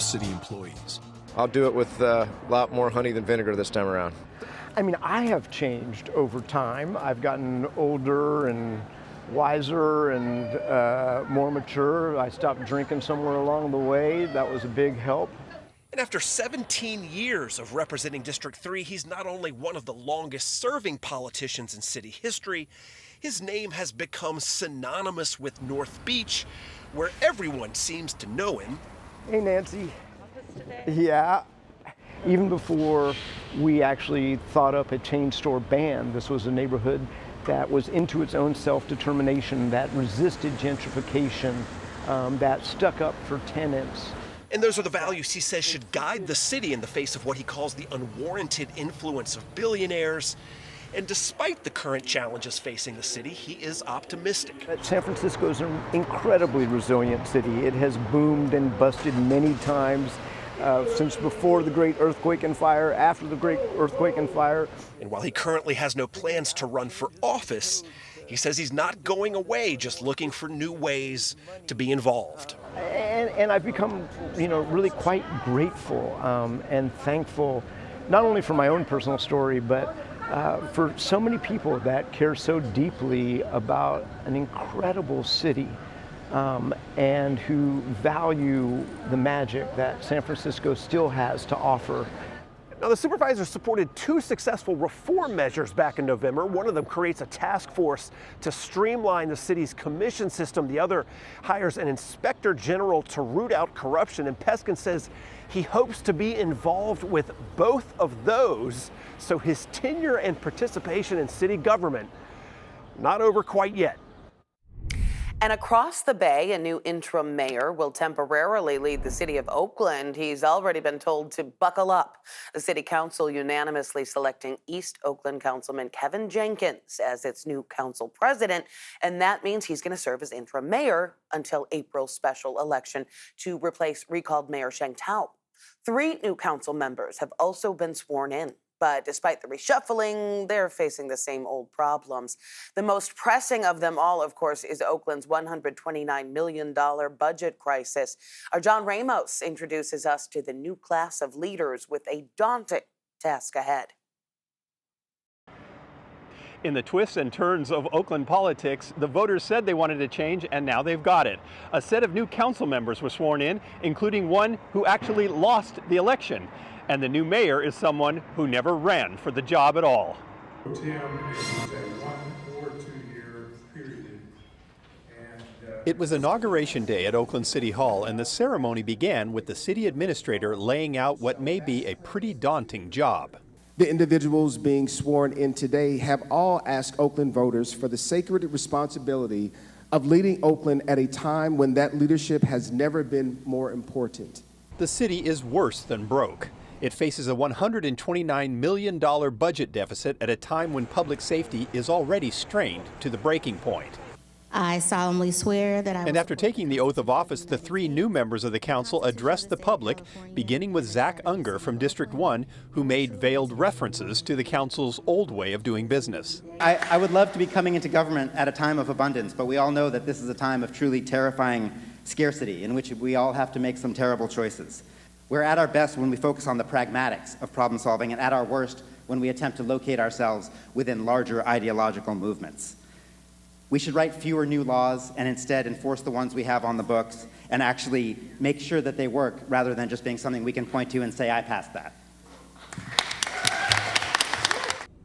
city employees. I'll do it with a lot more honey than vinegar this time around. I mean, I have changed over time. I've gotten older and wiser and more mature. I stopped drinking somewhere along the way. That was a big help. And after 17 years of representing District 3, he's not only one of the longest serving politicians in city history, his name has become synonymous with North Beach, where everyone seems to know him. Hey, Nancy. Yeah. Even before we actually thought up a chain store ban, this was a neighborhood that was into its own self-determination, that resisted gentrification, that stuck up for tenants. And those are the values he says should guide the city in the face of what he calls the unwarranted influence of billionaires. And despite the current challenges facing the city, he is optimistic. San Francisco is an incredibly resilient city. It has boomed and busted many times since before the great earthquake and fire, after the great earthquake and fire. And while he currently has no plans to run for office, he says he's not going away, just looking for new ways to be involved. And I've become, really quite grateful and thankful, not only for my own personal story, but for so many people that care so deeply about an incredible city and who value the magic that San Francisco still has to offer. Now, the supervisors supported 2 successful reform measures back in November. One of them creates a task force to streamline the city's commission system. The other hires an inspector general to root out corruption. And Peskin says he hopes to be involved with both of those, so his tenure and participation in city government not over quite yet. And across the bay, a new interim mayor will temporarily lead the city of Oakland. He's already been told to buckle up. The city council unanimously selecting East Oakland Councilman Kevin Jenkins as its new council president. And that means he's going to serve as interim mayor until April's special election to replace recalled Mayor Sheng Tao. 3 new council members have also been sworn in. But despite the reshuffling, they're facing the same old problems. The most pressing of them all, of course, is Oakland's $129 million budget crisis. Our John Ramos introduces us to the new class of leaders with a daunting task ahead. In the twists and turns of Oakland politics, the voters said they wanted a change, and now they've got it. A set of new council members were sworn in, including one who actually lost the election. And the new mayor is someone who never ran for the job at all. Tim is a 1 or 2 year period. It was Inauguration Day at Oakland City Hall, and the ceremony began with the city administrator laying out what may be a pretty daunting job. The individuals being sworn in today have all asked Oakland voters for the sacred responsibility of leading Oakland at a time when that leadership has never been more important. The city is worse than broke. It faces a $129 million budget deficit at a time when public safety is already strained to the breaking point. I solemnly swear that I will. And after taking the oath of office, the 3 new members of the council addressed the public, beginning with Zach Unger from District 1, who made veiled references to the council's old way of doing business. I would love to be coming into government at a time of abundance, but we all know that this is a time of truly terrifying scarcity in which we all have to make some terrible choices. We're at our best when we focus on the pragmatics of problem solving, and at our worst when we attempt to locate ourselves within larger ideological movements. We should write fewer new laws and instead enforce the ones we have on the books and actually make sure that they work rather than just being something we can point to and say, I passed that.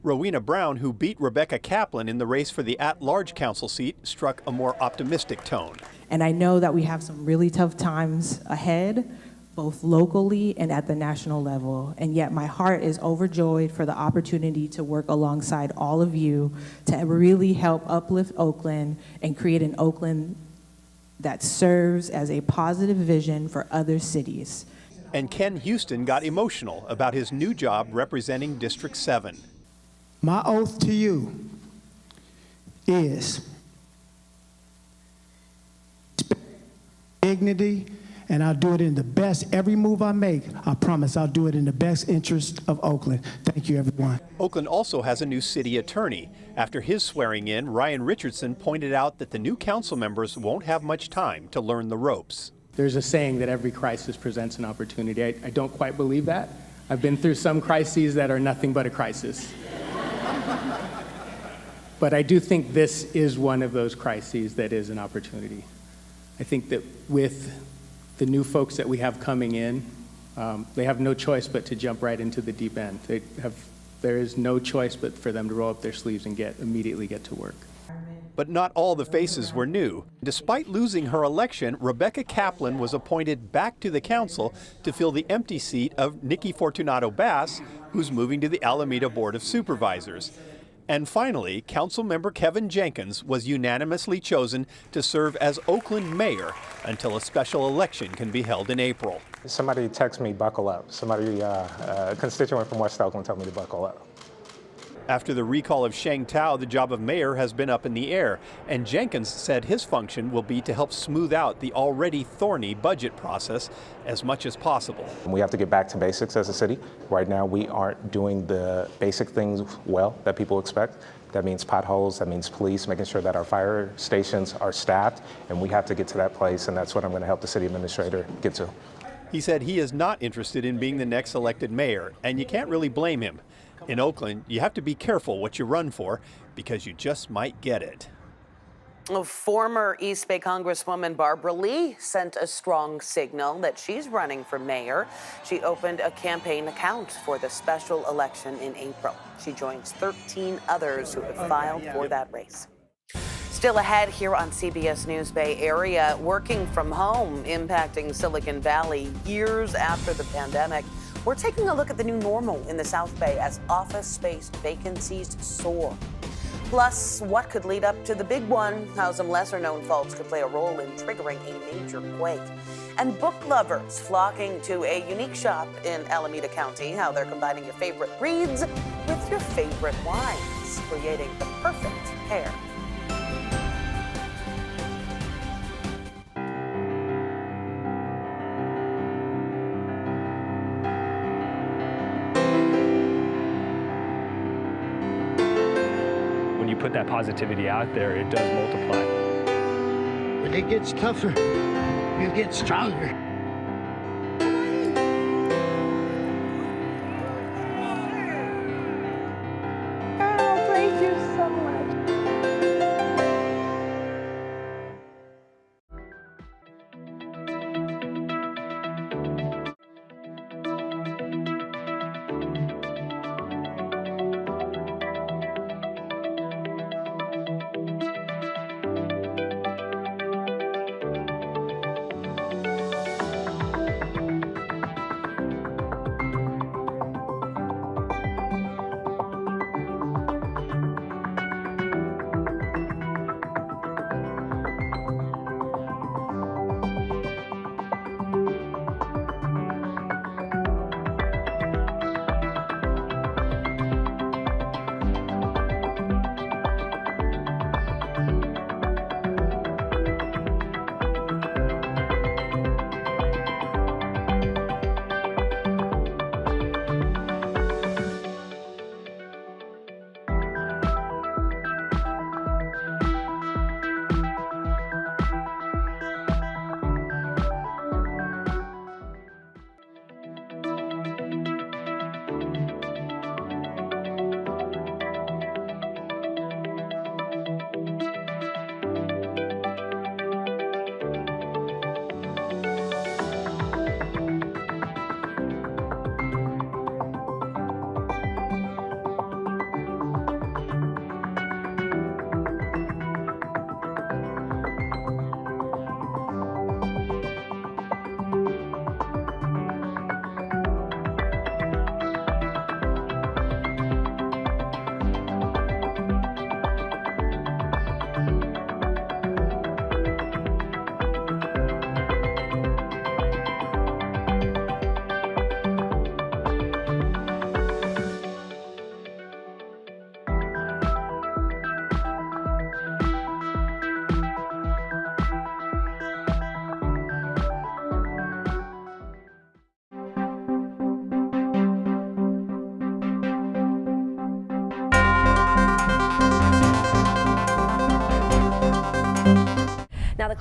Rowena Brown, who beat Rebecca Kaplan in the race for the at-large council seat, struck a more optimistic tone. And I know that we have some really tough times ahead, both locally and at the national level. And yet my heart is overjoyed for the opportunity to work alongside all of you to really help uplift Oakland and create an Oakland that serves as a positive vision for other cities. And Ken Houston got emotional about his new job representing District 7. My oath to you is dignity, and I'll do it in the best. Every move I make, I promise I'll do it in the best interest of Oakland. Thank you, everyone. Oakland also has a new city attorney. After his swearing in, Ryan Richardson pointed out that the new council members won't have much time to learn the ropes. There's a saying that every crisis presents an opportunity. I don't quite believe that. I've been through some crises that are nothing but a crisis. But I do think this is one of those crises that is an opportunity. I think that with the new folks that we have coming in, they have no choice but to jump right into the deep end. There is no choice but for them to roll up their sleeves and immediately get to work. But not all the faces were new. Despite losing her election, Rebecca Kaplan was appointed back to the council to fill the empty seat of Nikki Fortunato Bass, who's moving to the Alameda Board of Supervisors. And finally, Councilmember Kevin Jenkins was unanimously chosen to serve as Oakland mayor until a special election can be held in April. Somebody texted me, buckle up. Somebody, a constituent from West Oakland told me to buckle up. After the recall of Sheng Tao, the job of mayor has been up in the air, and Jenkins said his function will be to help smooth out the already thorny budget process as much as possible. We have to get back to basics as a city. Right now, we aren't doing the basic things well that people expect. That means potholes, that means police, making sure that our fire stations are staffed, and we have to get to that place, and that's what I'm going to help the city administrator get to. He said he is not interested in being the next elected mayor, and you can't really blame him. In Oakland, you have to be careful what you run for because you just might get it. Former East Bay Congresswoman Barbara Lee sent a strong signal that she's running for mayor. She opened a campaign account for the special election in April. She joins 13 others who have filed for that race. Still ahead here on CBS News Bay Area, working from home impacting Silicon Valley years after the pandemic. We're taking a look at the new normal in the South Bay as office space vacancies soar. Plus, what could lead up to the big one, how some lesser-known faults could play a role in triggering a major quake. And book lovers flocking to a unique shop in Alameda County, how they're combining your favorite reads with your favorite wines, creating the perfect pair. When you put that positivity out there, it does multiply. When it gets tougher, you get stronger. Oh, thank you so much.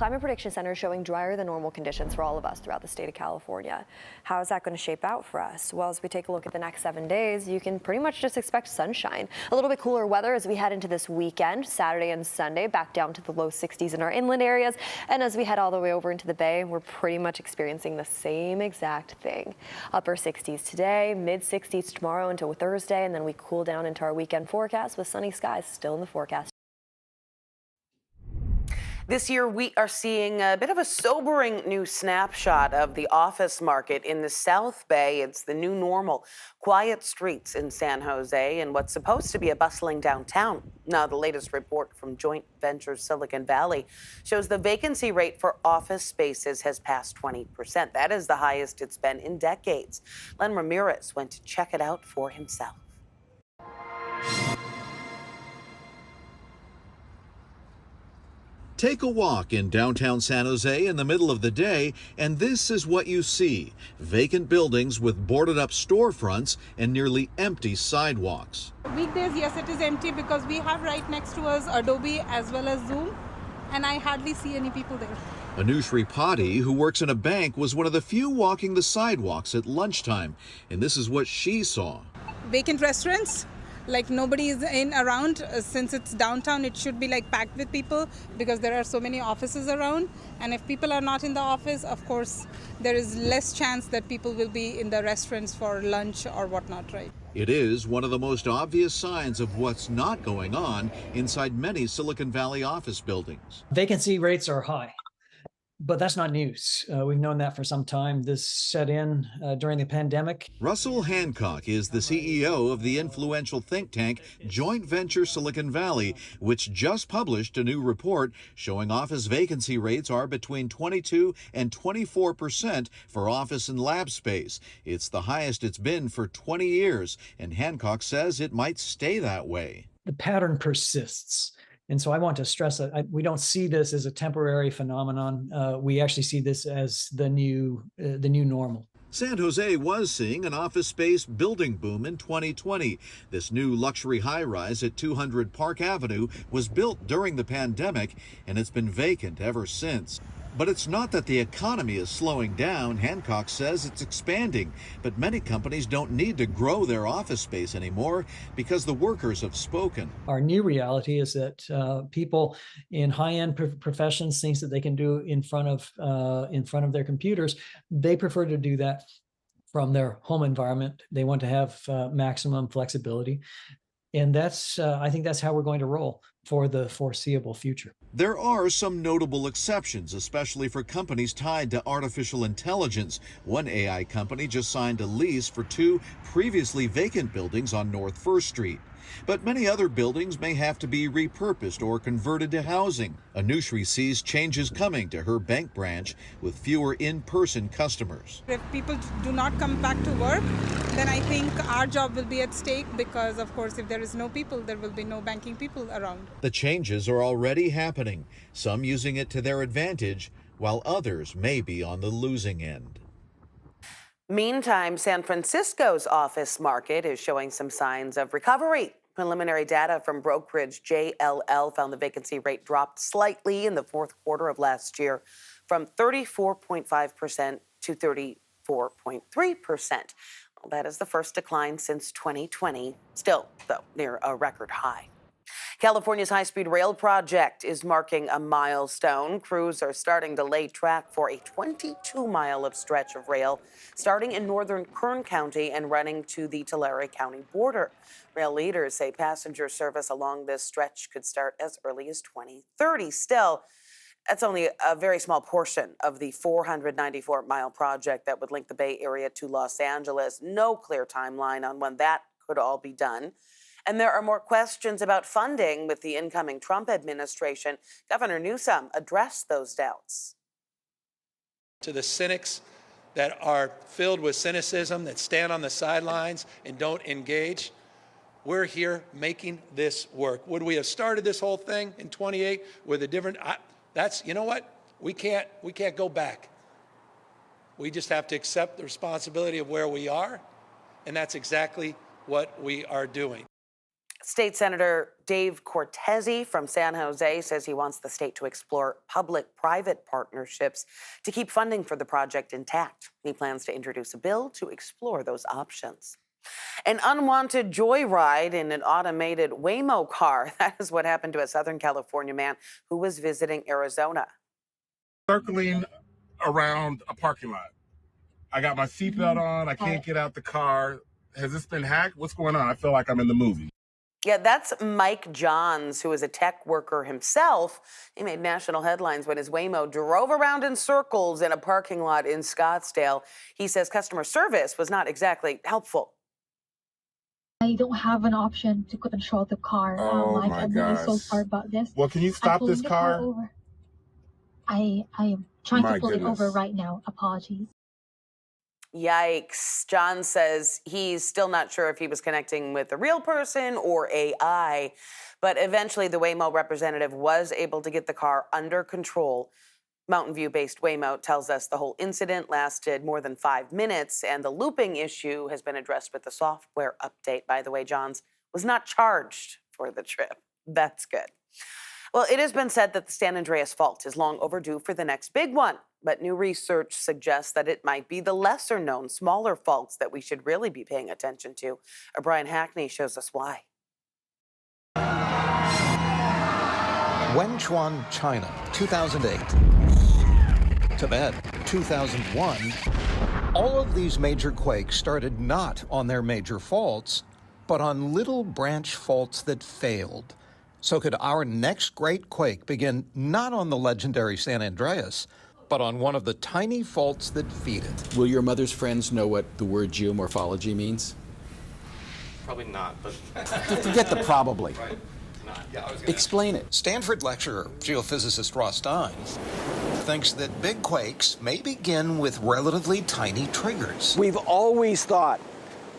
Climate Prediction Center is showing drier than normal conditions for all of us throughout the state of California. How is that going to shape out for us? Well, as we take a look at the next 7 days, you can pretty much just expect sunshine. A little bit cooler weather as we head into this weekend, Saturday and Sunday, back down to the low 60s in our inland areas. And as we head all the way over into the Bay, we're pretty much experiencing the same exact thing. Upper 60s today, mid 60s tomorrow until Thursday, and then we cool down into our weekend forecast with sunny skies still in the forecast. This year, we are seeing a bit of a sobering new snapshot of the office market in the South Bay. It's the new normal. Quiet streets in San Jose and what's supposed to be a bustling downtown. Now, the latest report from joint venture Silicon Valley shows the vacancy rate for office spaces has passed 20%. That is the highest it's been in decades. Len Ramirez went to check it out for himself. Take a walk in downtown San Jose in the middle of the day, and this is what you see. Vacant buildings with boarded up storefronts and nearly empty sidewalks. Weekdays, yes, it is empty because we have right next to us Adobe as well as Zoom, and I hardly see any people there. Anushri Patti, who works in a bank, was one of the few walking the sidewalks at lunchtime, and this is what she saw. Vacant restaurants. Like nobody is in around. Since it's downtown, it should be like packed with people because there are so many offices around. And if people are not in the office, of course, there is less chance that people will be in the restaurants for lunch or whatnot, right? It is one of the most obvious signs of what's not going on inside many Silicon Valley office buildings. Vacancy rates are high. But that's not news. We've known that for some time. This set in during the pandemic. Russell Hancock is the CEO of the influential think tank Joint Venture Silicon Valley, which just published a new report showing office vacancy rates are between 22 and 24% for office and lab space. It's the highest it's been for 20 years, and Hancock says it might stay that way. The pattern persists. And so I want to stress that we don't see this as a temporary phenomenon. We actually see this as the new normal. San Jose was seeing an office space building boom in 2020. This new luxury high-rise at 200 Park Avenue was built during the pandemic, and it's been vacant ever since. But it's not that the economy is slowing down. Hancock says it's expanding, but many companies don't need to grow their office space anymore because the workers have spoken. Our new reality is that people in high-end professions, things that they can do in front of their computers, they prefer to do that from their home environment. They want to have maximum flexibility. And that's, I think that's how we're going to roll for the foreseeable future. There are some notable exceptions, especially for companies tied to artificial intelligence. One AI company just signed a lease for 2 previously vacant buildings on North First Street. But many other buildings may have to be repurposed or converted to housing. Anushri sees changes coming to her bank branch with fewer in-person customers. If people do not come back to work, then I think our job will be at stake because, of course, if there is no people, there will be no banking people around. The changes are already happening, some using it to their advantage, while others may be on the losing end. Meantime, San Francisco's office market is showing some signs of recovery. Preliminary data from brokerage JLL found the vacancy rate dropped slightly in the fourth quarter of last year from 34.5% to 34.3%. Well, that is the first decline since 2020, still, though, near a record high. California's high-speed rail project is marking a milestone. Crews are starting to lay track for a 22-mile stretch of rail starting in northern Kern County and running to the Tulare County border. Rail leaders say passenger service along this stretch could start as early as 2030. Still, that's only a very small portion of the 494-mile project that would link the Bay Area to Los Angeles. No clear timeline on when that could all be done. And there are more questions about funding with the incoming Trump administration. Governor Newsom addressed those doubts. To the cynics that are filled with cynicism, that stand on the sidelines and don't engage, we're here making this work. Would we have started this whole thing in 28 with a different, you know what? We can't go back. We just have to accept the responsibility of where we are, and that's exactly what we are doing. State Senator Dave Cortese from San Jose says he wants the state to explore public-private partnerships to keep funding for the project intact. He plans to introduce a bill to explore those options. An unwanted joyride in an automated Waymo car. That is what happened to a Southern California man who was visiting Arizona. Circling around a parking lot. I got my seatbelt on. I can't get out the car. Has this been hacked? What's going on? I feel like I'm in the movie. Yeah, that's Mike Johns, who is a tech worker himself. He made national headlines when his Waymo drove around in circles in a parking lot in Scottsdale. He says customer service was not exactly helpful. I don't have an option to control the car. I'm really so sorry about this. Well, can you stop this car? Over. I am trying to pull it over right now. Apologies. Yikes. John says he's still not sure if he was connecting with a real person or AI, but eventually the Waymo representative was able to get the car under control. Mountain View-based Waymo tells us the whole incident lasted more than 5 minutes, and the looping issue has been addressed with the software update. By the way, Johns was not charged for the trip. That's good. Well, it has been said that the San Andreas Fault is long overdue for the next big one, but new research suggests that it might be the lesser-known, smaller faults that we should really be paying attention to. Brian Hackney shows us why. Wenchuan, China, 2008. Tibet, 2001. All of these major quakes started not on their major faults, but on little branch faults that failed. So could our next great quake begin not on the legendary San Andreas, but on one of the tiny faults that feed it? Will your mother's friends know what the word geomorphology means? Probably not, but... Forget the probably. Right. Explain it. Stanford lecturer, geophysicist Ross Stein, thinks that big quakes may begin with relatively tiny triggers. We've always thought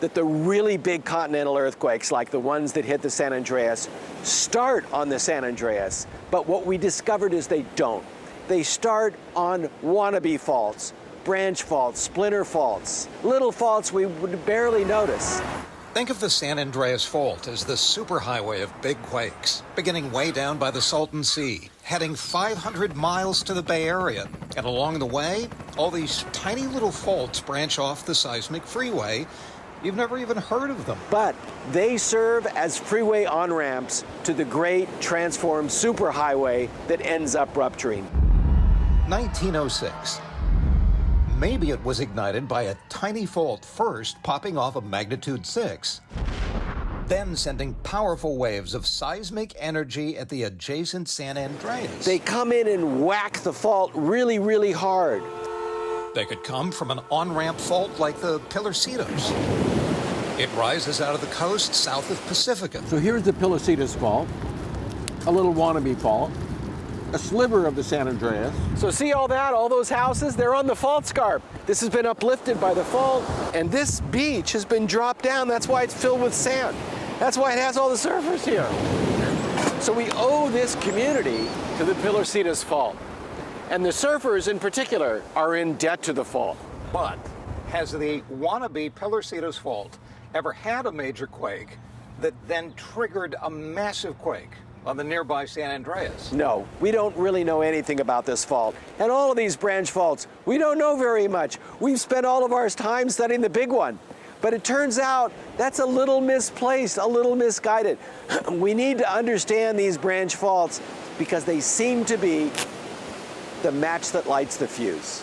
that the really big continental earthquakes, like the ones that hit the San Andreas, start on the San Andreas. But what we discovered is they don't. They start on wannabe faults, branch faults, splinter faults, little faults we would barely notice. Think of the San Andreas Fault as the superhighway of big quakes, beginning way down by the Salton Sea, heading 500 miles to the Bay Area. And along the way, all these tiny little faults branch off the seismic freeway. You've never even heard of them. But they serve as freeway on-ramps to the great transformed superhighway that ends up rupturing. 1906. Maybe it was ignited by a tiny fault first popping off a magnitude 6, then sending powerful waves of seismic energy at the adjacent San Andreas. They come in and whack the fault really, really hard. They could come from an on-ramp fault like the Pilarcitos. It rises out of the coast south of Pacifica. So here's the Pilarcitos Fault, a little wannabe fault, a sliver of the San Andreas. So see all that, all those houses, they're on the fault scarp. This has been uplifted by the fault, and this beach has been dropped down. That's why it's filled with sand. That's why it has all the surfers here. So we owe this community to the Pilarcitos Fault. And the surfers in particular are in debt to the fault. But has the wannabe Pilarcitos Fault ever had a major quake that then triggered a massive quake on the nearby San Andreas? No, we don't really know anything about this fault. And all of these branch faults, we don't know very much. We've spent all of our time studying the big one. But it turns out that's a little misplaced, a little misguided. We need to understand these branch faults because they seem to be the match that lights the fuse.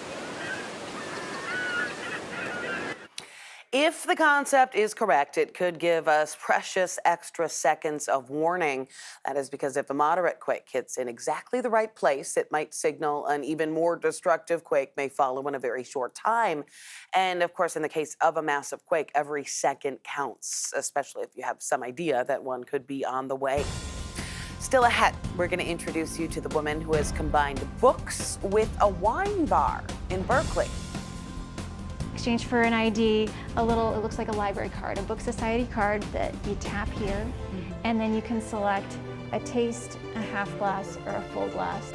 If the concept is correct, it could give us precious extra seconds of warning. That is because if a moderate quake hits in exactly the right place, it might signal an even more destructive quake may follow in a very short time. And of course, in the case of a massive quake, every second counts, especially if you have some idea that one could be on the way. Still ahead, we're going to introduce you to the woman who has combined books with a wine bar in Berkeley. Exchange for an ID, it looks like a library card, a book society card that you tap here, and then you can select a taste, a half glass, or a full glass.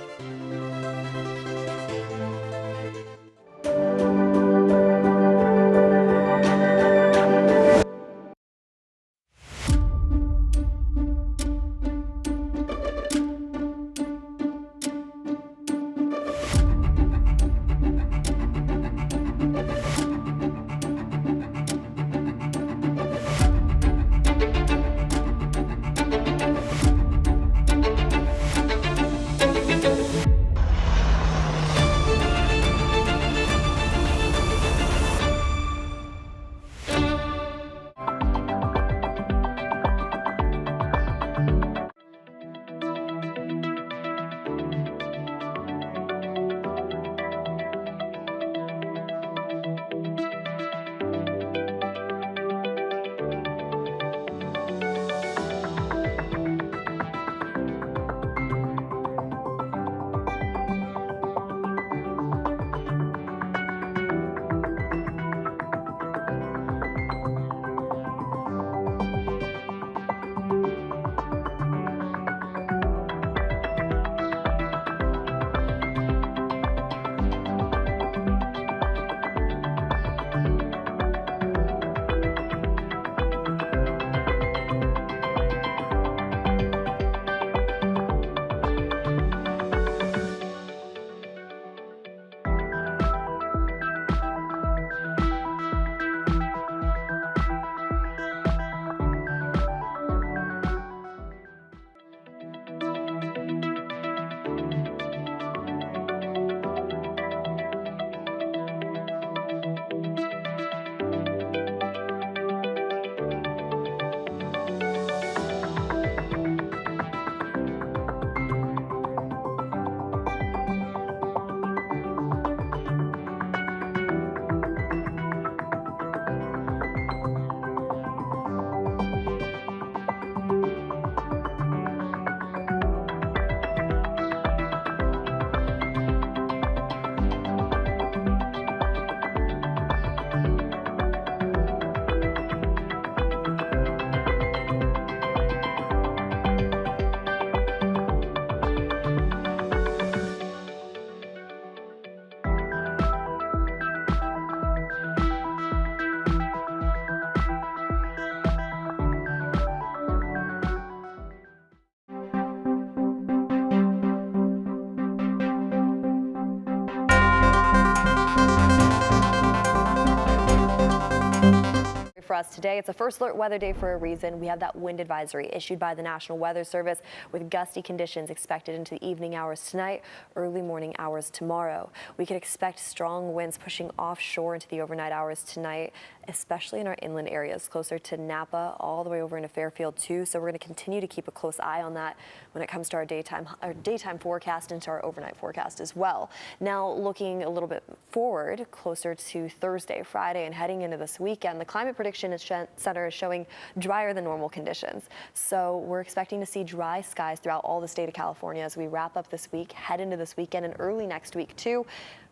for us today. It's a first alert weather day for a reason. We have that wind advisory issued by the National Weather Service with gusty conditions expected into the evening hours tonight, early morning hours tomorrow. We could expect strong winds pushing offshore into the overnight hours tonight, especially in our inland areas closer to Napa, all the way over into Fairfield too. So we're going to continue to keep a close eye on that when it comes to our daytime forecast and to our overnight forecast as well. Now looking a little bit forward, closer to Thursday, Friday, and heading into this weekend, the Climate Prediction Center is showing drier than normal conditions. So we're expecting to see dry skies throughout all the state of California as we wrap up this week, head into this weekend, and early next week too.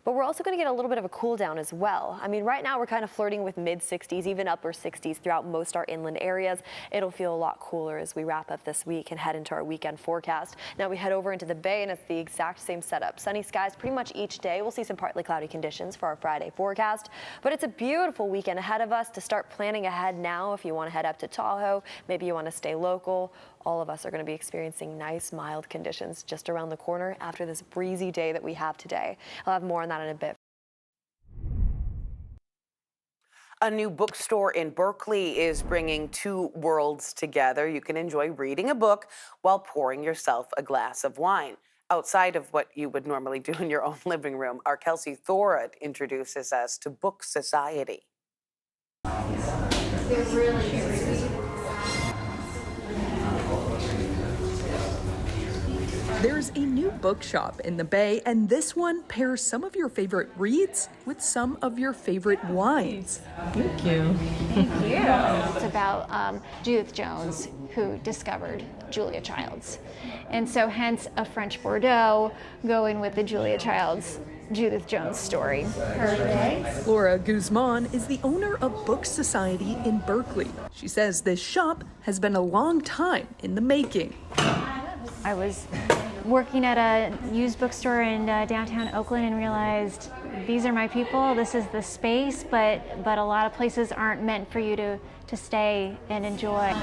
But we're also going to get a little bit of a cool down as well. I mean, right now we're kind of flirting with mid-60s, even upper 60s throughout most our inland areas. It'll feel a lot cooler as we wrap up this week and head into our weekend forecast. Now we head over into the Bay and it's the exact same setup. Sunny skies pretty much each day. We'll see some partly cloudy conditions for our Friday forecast. But it's a beautiful weekend ahead of us to start planning ahead now if you want to head up to Tahoe. Maybe you want to stay local. All of us are going to be experiencing nice, mild conditions just around the corner after this breezy day that we have today. I'll have more on that in a bit. A new bookstore in Berkeley is bringing two worlds together. You can enjoy reading a book while pouring yourself a glass of wine, outside of what you would normally do in your own living room. Our Kelsey Thorad introduces us to Book Society. They're really There's a new bookshop in the Bay, and this one pairs some of your favorite reads with some of your favorite wines. Thank you. Thank you. It's about Judith Jones, who discovered Julia Childs. And so hence a French Bordeaux going with the Julia Childs, Judith Jones story. Perfect. Laura Guzman is the owner of Book Society in Berkeley. She says this shop has been a long time in the making. I was working at a used bookstore in downtown Oakland and realized these are my people, this is the space, but a lot of places aren't meant for you to stay and enjoy.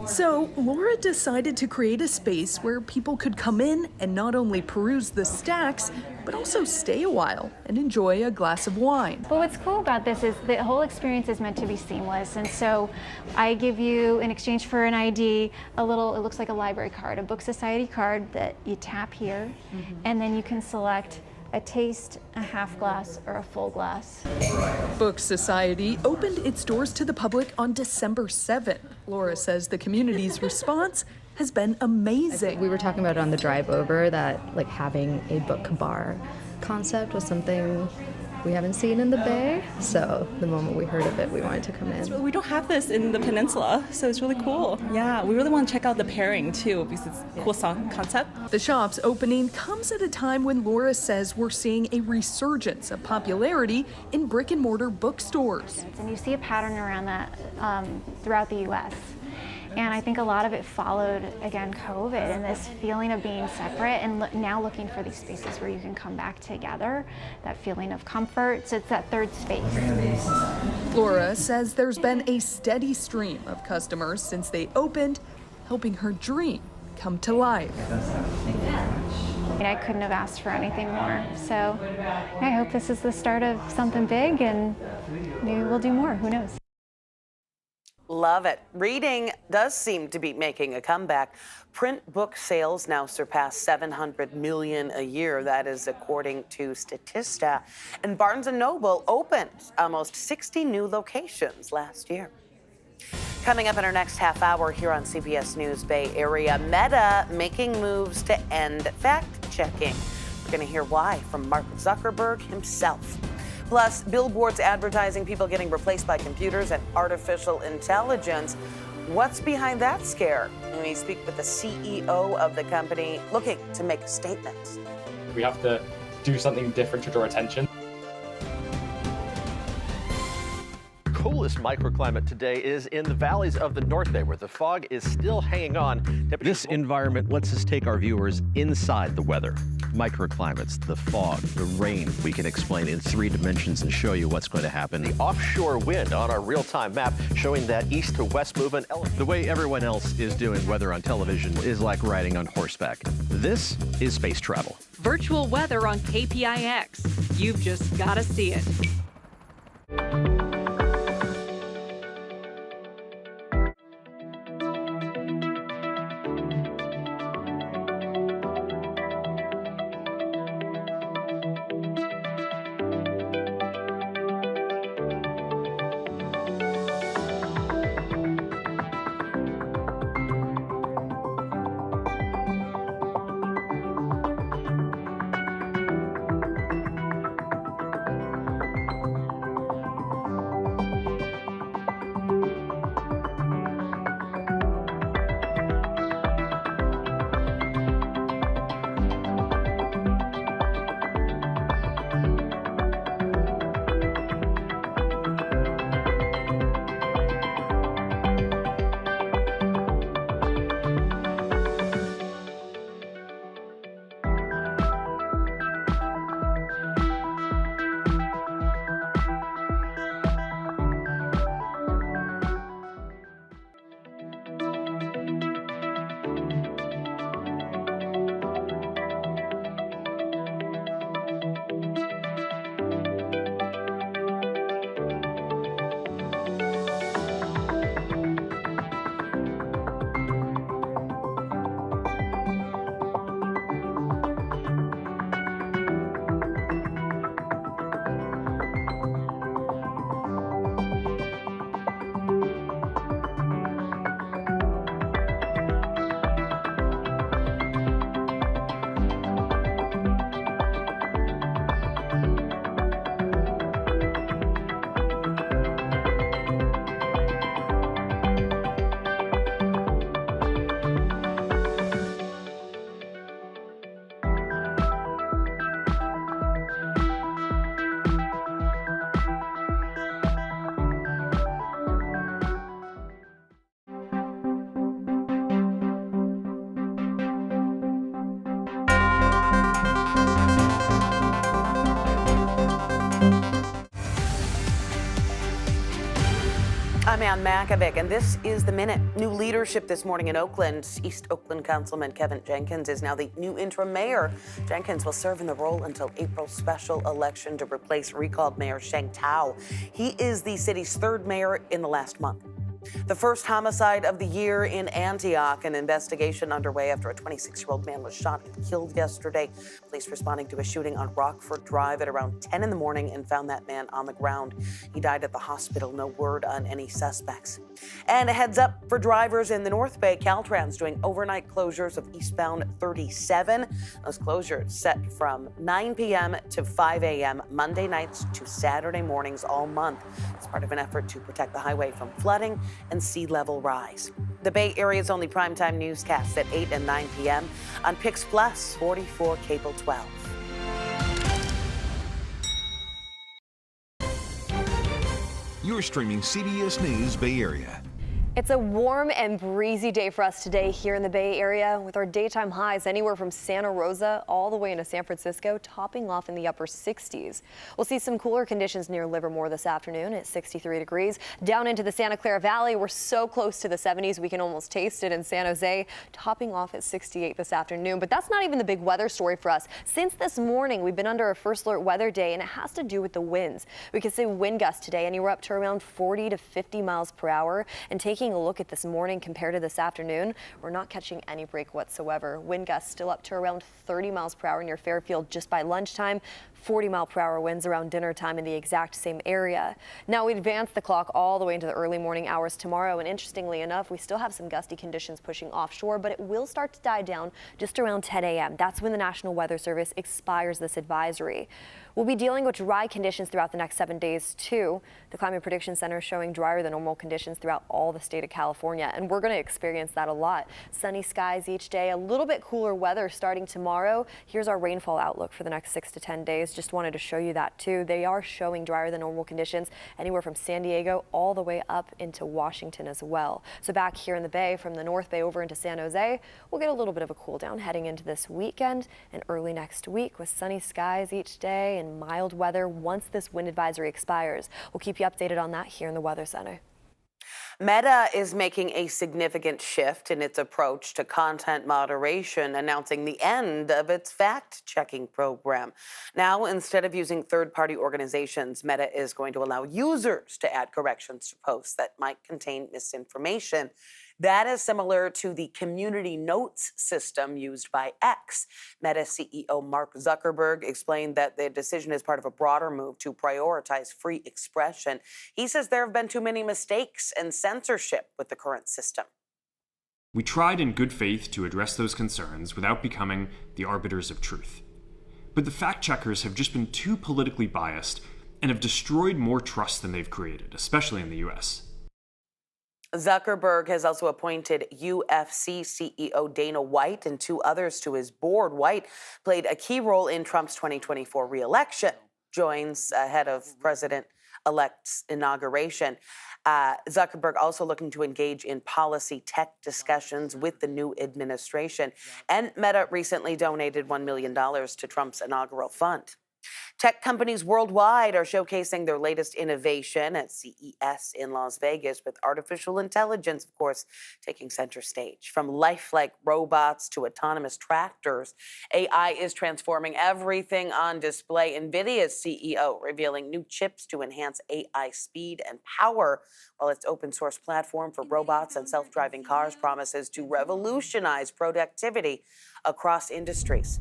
So Laura decided to create a space where people could come in and not only peruse the stacks, but also stay a while and enjoy a glass of wine. But what's cool about this is the whole experience is meant to be seamless. And so I give you, in exchange for an ID, it looks like a library card, a Book Society card that you tap here, and then you can select a taste, a half glass, or a full glass. Book Society opened its doors to the public on December 7th. Laura says the community's response has been amazing. We were talking about it on the drive over that like having a book bar concept was something we haven't seen in the Bay. So the moment we heard of it, we wanted to come in. We don't have this in the peninsula, so it's really cool. Yeah, we really want to check out the pairing too because it's a cool concept. The shop's opening comes at a time when Laura says we're seeing a resurgence of popularity in brick and mortar bookstores. And you see a pattern around that throughout the U.S. And I think a lot of it followed, again, COVID and this feeling of being separate and now looking for these spaces where you can come back together, that feeling of comfort. So it's that third space. Laura says there's been a steady stream of customers since they opened, helping her dream come to life. I couldn't have asked for anything more. So I hope this is the start of something big and maybe we'll do more. Who knows? Love it. Reading does seem to be making a comeback. Print book sales now surpass 700 million a year. That is according to Statista. And Barnes & Noble opened almost 60 new locations last year. Coming up in our next half hour here on CBS News Bay Area, Meta making moves to end fact-checking. We're going to hear why from Mark Zuckerberg himself. Plus, billboards advertising people getting replaced by computers and artificial intelligence. What's behind that scare? We speak with the CEO of the company looking to make a statement. We have to do something different to draw attention. Coolest microclimate today is in the valleys of the North Bay, where the fog is still hanging on. This environment lets us take our viewers inside the weather. Microclimates, the fog, the rain, we can explain in 3 dimensions and show you what's going to happen. The offshore wind on our real-time map showing that east to west movement. The way everyone else is doing weather on television is like riding on horseback. This is space travel. Virtual weather on KPIX. You've just got to see it. I'm Ann Makovic, and this is The Minute. New leadership this morning in Oakland. East Oakland Councilman Kevin Jenkins is now the new interim mayor. Jenkins will serve in the role until April's special election to replace recalled Mayor Sheng Tao. He is the city's third mayor in the last month. The first homicide of the year in Antioch. An investigation underway after a 26-year-old man was shot and killed yesterday. Police responding to a shooting on Rockford Drive at around 10 in the morning and found that man on the ground. He died at the hospital. No word on any suspects. And a heads up for drivers in the North Bay. Caltrans doing overnight closures of eastbound 37. Those closures set from 9 p.m. to 5 a.m. Monday nights to Saturday mornings all month. It's part of an effort to protect the highway from flooding and sea level rise. The Bay Area's only primetime newscasts at 8 and 9 p.m. on Pix Plus, 44 Cable 12. You're streaming CBS News Bay Area. It's a warm and breezy day for us today here in the Bay Area, with our daytime highs anywhere from Santa Rosa all the way into San Francisco, topping off in the upper 60s. We'll see some cooler conditions near Livermore this afternoon at 63 degrees. Down into the Santa Clara Valley, we're so close to the 70s we can almost taste it in San Jose, topping off at 68 this afternoon. But that's not even the big weather story for us. Since this morning, we've been under a first alert weather day, and it has to do with the winds. We can see wind gusts today anywhere up to around 40 to 50 miles per hour. And taking a look at this morning compared to this afternoon, we're not catching any break whatsoever. Wind gusts still up to around 30 miles per hour near Fairfield just by lunchtime. 40 mile per hour winds around dinner time in the exact same area. Now we advance the clock all the way into the early morning hours tomorrow, and interestingly enough, we still have some gusty conditions pushing offshore, but it will start to die down just around 10 a.m. That's when the National Weather Service expires this advisory. We'll be dealing with dry conditions throughout the next 7 days too. The Climate Prediction Center is showing drier than normal conditions throughout all the state of California, and we're going to experience that a lot. Sunny skies each day, a little bit cooler weather starting tomorrow. Here's our rainfall outlook for the next 6 to 10 days. Just wanted to show you that too. They are showing drier than normal conditions anywhere from San Diego all the way up into Washington as well. So back here in the Bay, from the North Bay over into San Jose, we'll get a little bit of a cool down heading into this weekend and early next week with sunny skies each day and mild weather once this wind advisory expires. We'll keep you updated on that here in the Weather Center. Meta is making a significant shift in its approach to content moderation, announcing the end of its fact-checking program. Now, instead of using third-party organizations, Meta is going to allow users to add corrections to posts that might contain misinformation. That is similar to the community notes system used by X. Meta CEO Mark Zuckerberg explained that the decision is part of a broader move to prioritize free expression. He says there have been too many mistakes and censorship with the current system. We tried in good faith to address those concerns without becoming the arbiters of truth. But the fact-checkers have just been too politically biased and have destroyed more trust than they've created, especially in the U.S. Zuckerberg has also appointed UFC CEO Dana White and 2 others to his board. White played a key role in Trump's 2024 re-election, joins ahead of President-elect's inauguration. Zuckerberg also looking to engage in policy tech discussions with the new administration. And Meta recently donated $1 million to Trump's inaugural fund. Tech companies worldwide are showcasing their latest innovation at CES in Las Vegas, with artificial intelligence, of course, taking center stage. From lifelike robots to autonomous tractors, AI is transforming everything on display. NVIDIA's CEO revealing new chips to enhance AI speed and power, while its open source platform for robots and self-driving cars promises to revolutionize productivity across industries.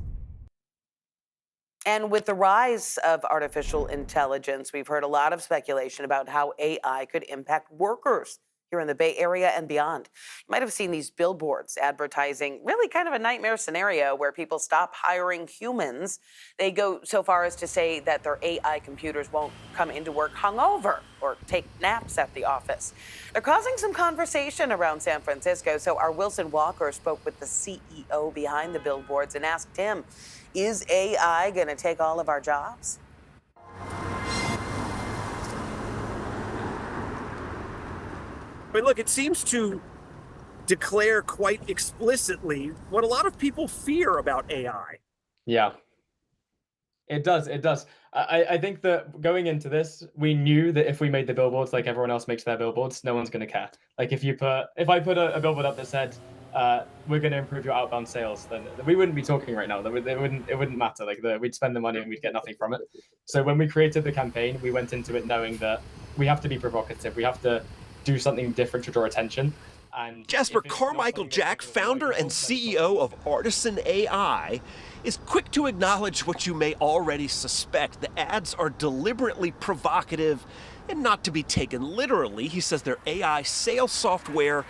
And with the rise of artificial intelligence, we've heard a lot of speculation about how AI could impact workers here in the Bay Area and beyond. You might have seen these billboards advertising really kind of a nightmare scenario where people stop hiring humans. They go so far as to say that their AI computers won't come into work hungover or take naps at the office. They're causing some conversation around San Francisco, so our Wilson Walker spoke with the CEO behind the billboards and asked him, is AI going to take all of our jobs? But look, it seems to declare quite explicitly what a lot of people fear about AI. Yeah. It does. It does. I think that going into this, we knew that if we made the billboards like everyone else makes their billboards, no one's going to care. Like if I put a billboard up that said, "We're going to improve your outbound sales," then we wouldn't be talking right now. It wouldn't matter. Like we'd spend the money and we'd get nothing from it. So when we created the campaign, we went into it knowing that we have to be provocative. We have to do something different to draw attention. And Jasper Carmichael Jack, founder and CEO of Artisan AI, is quick to acknowledge what you may already suspect. The ads are deliberately provocative and not to be taken literally. He says their AI sales software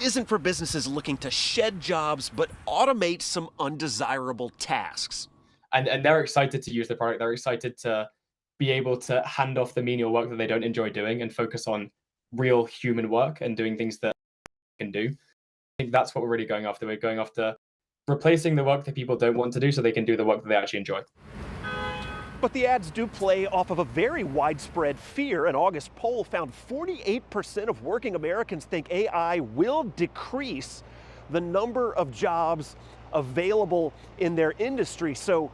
isn't for businesses looking to shed jobs, but automate some undesirable tasks. And they're excited to use the product. They're excited to be able to hand off the menial work that they don't enjoy doing and focus on real human work and doing things that can do. I think that's what we're really going after. We're going after replacing the work that people don't want to do so they can do the work that they actually enjoy. But the ads do play off of a very widespread fear. An August poll found 48% of working Americans think AI will decrease the number of jobs available in their industry. So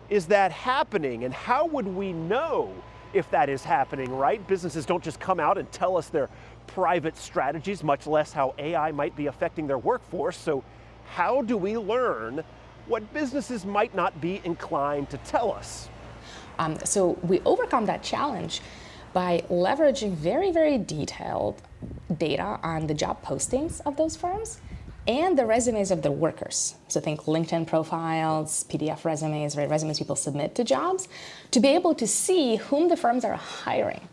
is that happening? And how would we know if that is happening, right? Businesses don't just come out and tell us their private strategies, much less how AI might be affecting their workforce. So how do we learn what businesses might not be inclined to tell us? So we overcome that challenge by leveraging very, very detailed data on the job postings of those firms and the resumes of their workers. So think LinkedIn profiles, PDF resumes, right, resumes people submit to jobs, to be able to see whom the firms are hiring.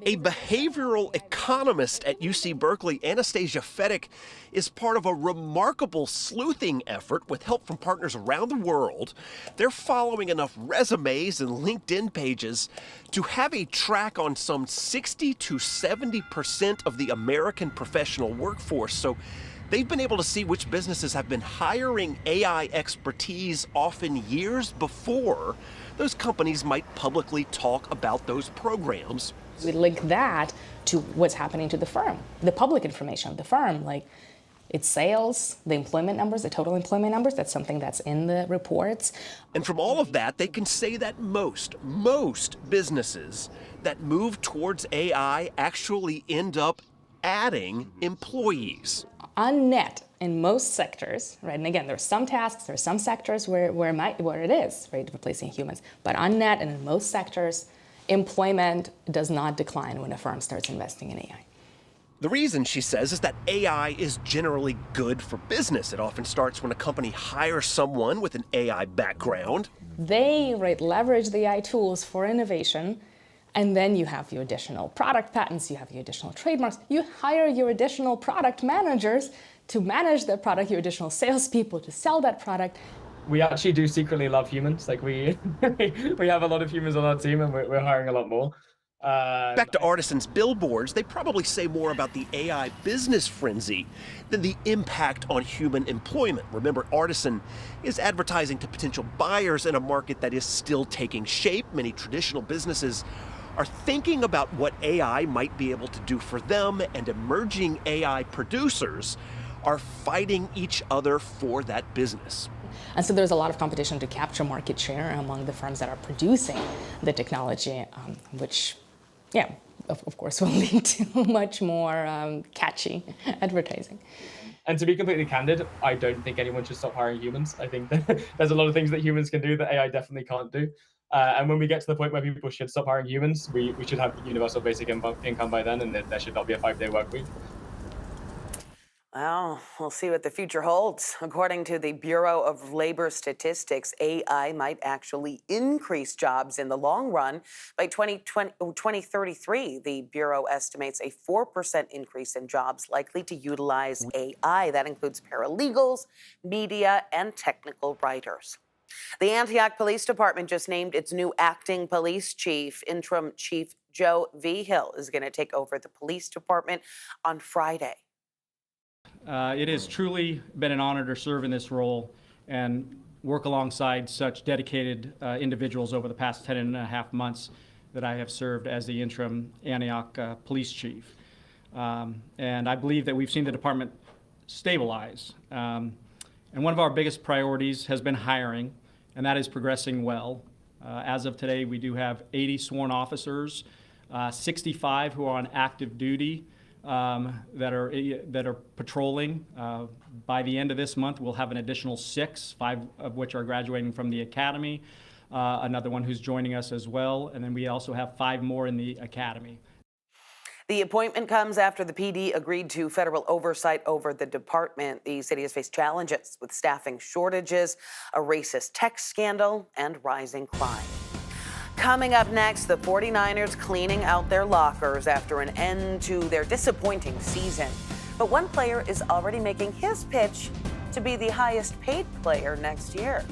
A behavioral economist at UC Berkeley, Anastasia Fedek, is part of a remarkable sleuthing effort with help from partners around the world. They're following enough resumes and LinkedIn pages to have a track on some 60 to 70% of the American professional workforce. So they've been able to see which businesses have been hiring AI expertise often years before those companies might publicly talk about those programs. We link that to what's happening to the firm, the public information of the firm, like its sales, the employment numbers, the total employment numbers. That's something that's in the reports. And from all of that, they can say that most businesses that move towards AI actually end up adding employees. On net, in most sectors, right, and again, there's some tasks, there's some sectors where it is, right, replacing humans, but on net and in most sectors, employment does not decline when a firm starts investing in AI. The reason, she says, is that AI is generally good for business. It often starts when a company hires someone with an AI background. They leverage the AI tools for innovation, and then you have your additional product patents, you have your additional trademarks, you hire your additional product managers to manage the product, your additional salespeople to sell that product. We actually do secretly love humans. Like we have a lot of humans on our team, and we're hiring a lot more. Back to Artisan's billboards, they probably say more about the AI business frenzy than the impact on human employment. Remember, Artisan is advertising to potential buyers in a market that is still taking shape. Many traditional businesses are thinking about what AI might be able to do for them, and emerging AI producers are fighting each other for that business. And so there's a lot of competition to capture market share among the firms that are producing the technology, which, of course, will lead to much more catchy advertising. And to be completely candid, I don't think anyone should stop hiring humans. I think that there's a lot of things that humans can do that AI definitely can't do. And when we get to the point where people should stop hiring humans, we should have universal basic income by then, and there should not be a 5-day work week. Well, we'll see what the future holds. According to the Bureau of Labor Statistics, AI might actually increase jobs in the long run. By 2033, the Bureau estimates a 4% increase in jobs likely to utilize AI. That includes paralegals, media, and technical writers. The Antioch Police Department just named its new acting police chief. Interim Chief Joe Vigil is going to take over the police department on Friday. It has truly been an honor to serve in this role and work alongside such dedicated individuals over the past 10.5 months that I have served as the interim Antioch police chief. And I believe that we've seen the department stabilize. And one of our biggest priorities has been hiring, and that is progressing well. As of today, we do have 80 sworn officers, 65 who are on active duty that are patrolling. By the end of this month, we'll have an additional 6, 5 of which are graduating from the academy, another one who's joining us as well, and then we also have 5 more in the academy. The appointment comes after the PD agreed to federal oversight over the department. The city has faced challenges with staffing shortages, a racist text scandal, and rising crime. Coming up next, the 49ers cleaning out their lockers after an end to their disappointing season. But one player is already making his pitch to be the highest paid player next year.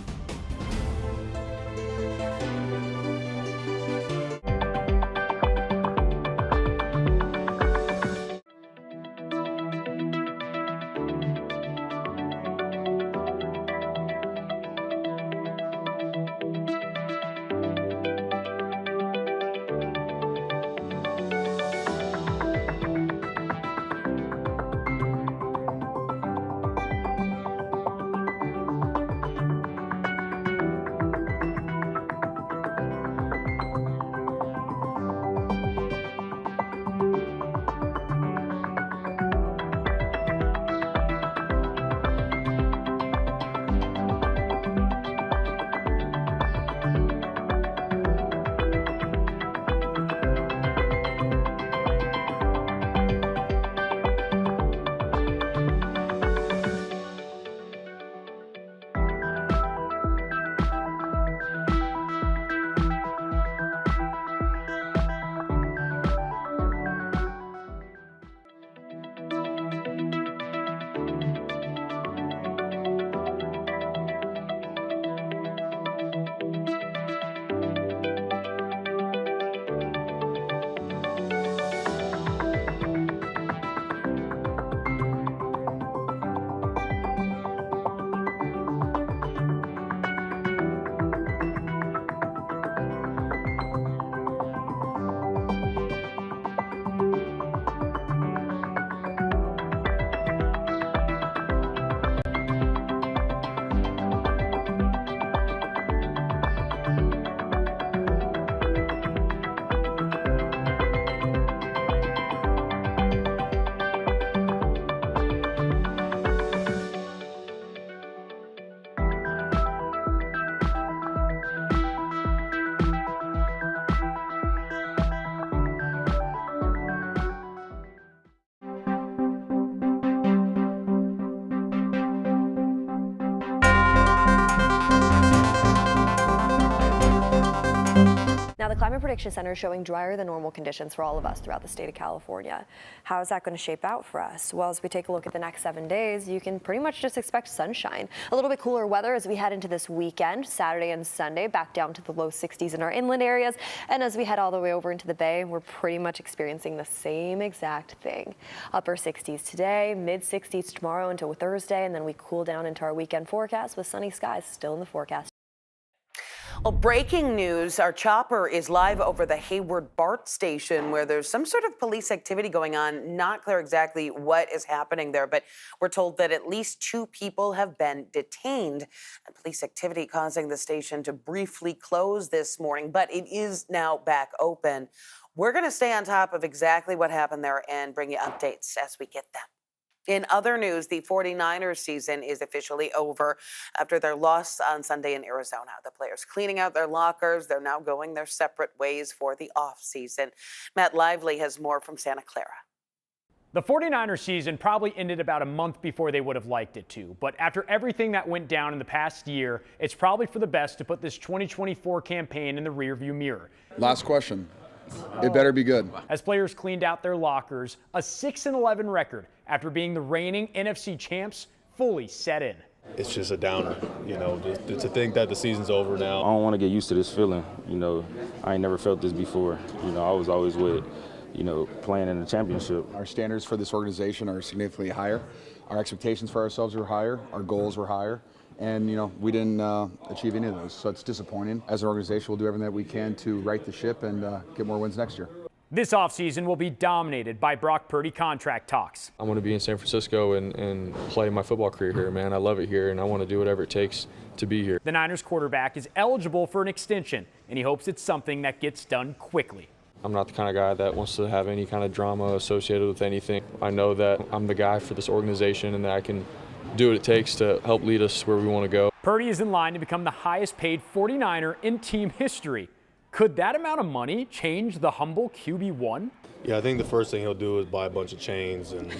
Now, the Climate Prediction Center is showing drier than normal conditions for all of us throughout the state of California. How is that going to shape out for us? Well, as we take a look at the next 7 days, you can pretty much just expect sunshine. A little bit cooler weather as we head into this weekend, Saturday and Sunday, back down to the low 60s in our inland areas. And as we head all the way over into the Bay, we're pretty much experiencing the same exact thing. Upper 60s today, mid 60s tomorrow until Thursday, and then we cool down into our weekend forecast with sunny skies still in the forecast. Well, breaking news, our chopper is live over the Hayward BART station where there's some sort of police activity going on. Not clear exactly what is happening there, but we're told that at least 2 people have been detained. And police activity causing the station to briefly close this morning, but it is now back open. We're going to stay on top of exactly what happened there and bring you updates as we get them. In other news, the 49ers season is officially over after their loss on Sunday in Arizona. The players cleaning out their lockers. They're now going their separate ways for the offseason. Matt Lively has more from Santa Clara. The 49ers season probably ended about a month before they would have liked it to. But after everything that went down in the past year, it's probably for the best to put this 2024 campaign in the rearview mirror. Last question. It better be good. As players cleaned out their lockers, a 6-11 record after being the reigning NFC champs fully set in. It's just a downer, you know, to think that the season's over now. I don't want to get used to this feeling. You know, I ain't never felt this before. You know, I was always with, you know, playing in the championship. Our standards for this organization are significantly higher. Our expectations for ourselves were higher. Our goals were higher. And, you know, we didn't achieve any of those. So it's disappointing. As an organization, we'll do everything that we can to right the ship and get more wins next year. This offseason will be dominated by Brock Purdy contract talks. I want to be in San Francisco and play my football career here, man. I love it here, and I want to do whatever it takes to be here. The Niners quarterback is eligible for an extension, and he hopes it's something that gets done quickly. I'm not the kind of guy that wants to have any kind of drama associated with anything. I know that I'm the guy for this organization and that I can do what it takes to help lead us where we want to go. Purdy is in line to become the highest paid 49er in team history. Could that amount of money change the humble QB1? Yeah, I think the first thing he'll do is buy a bunch of chains and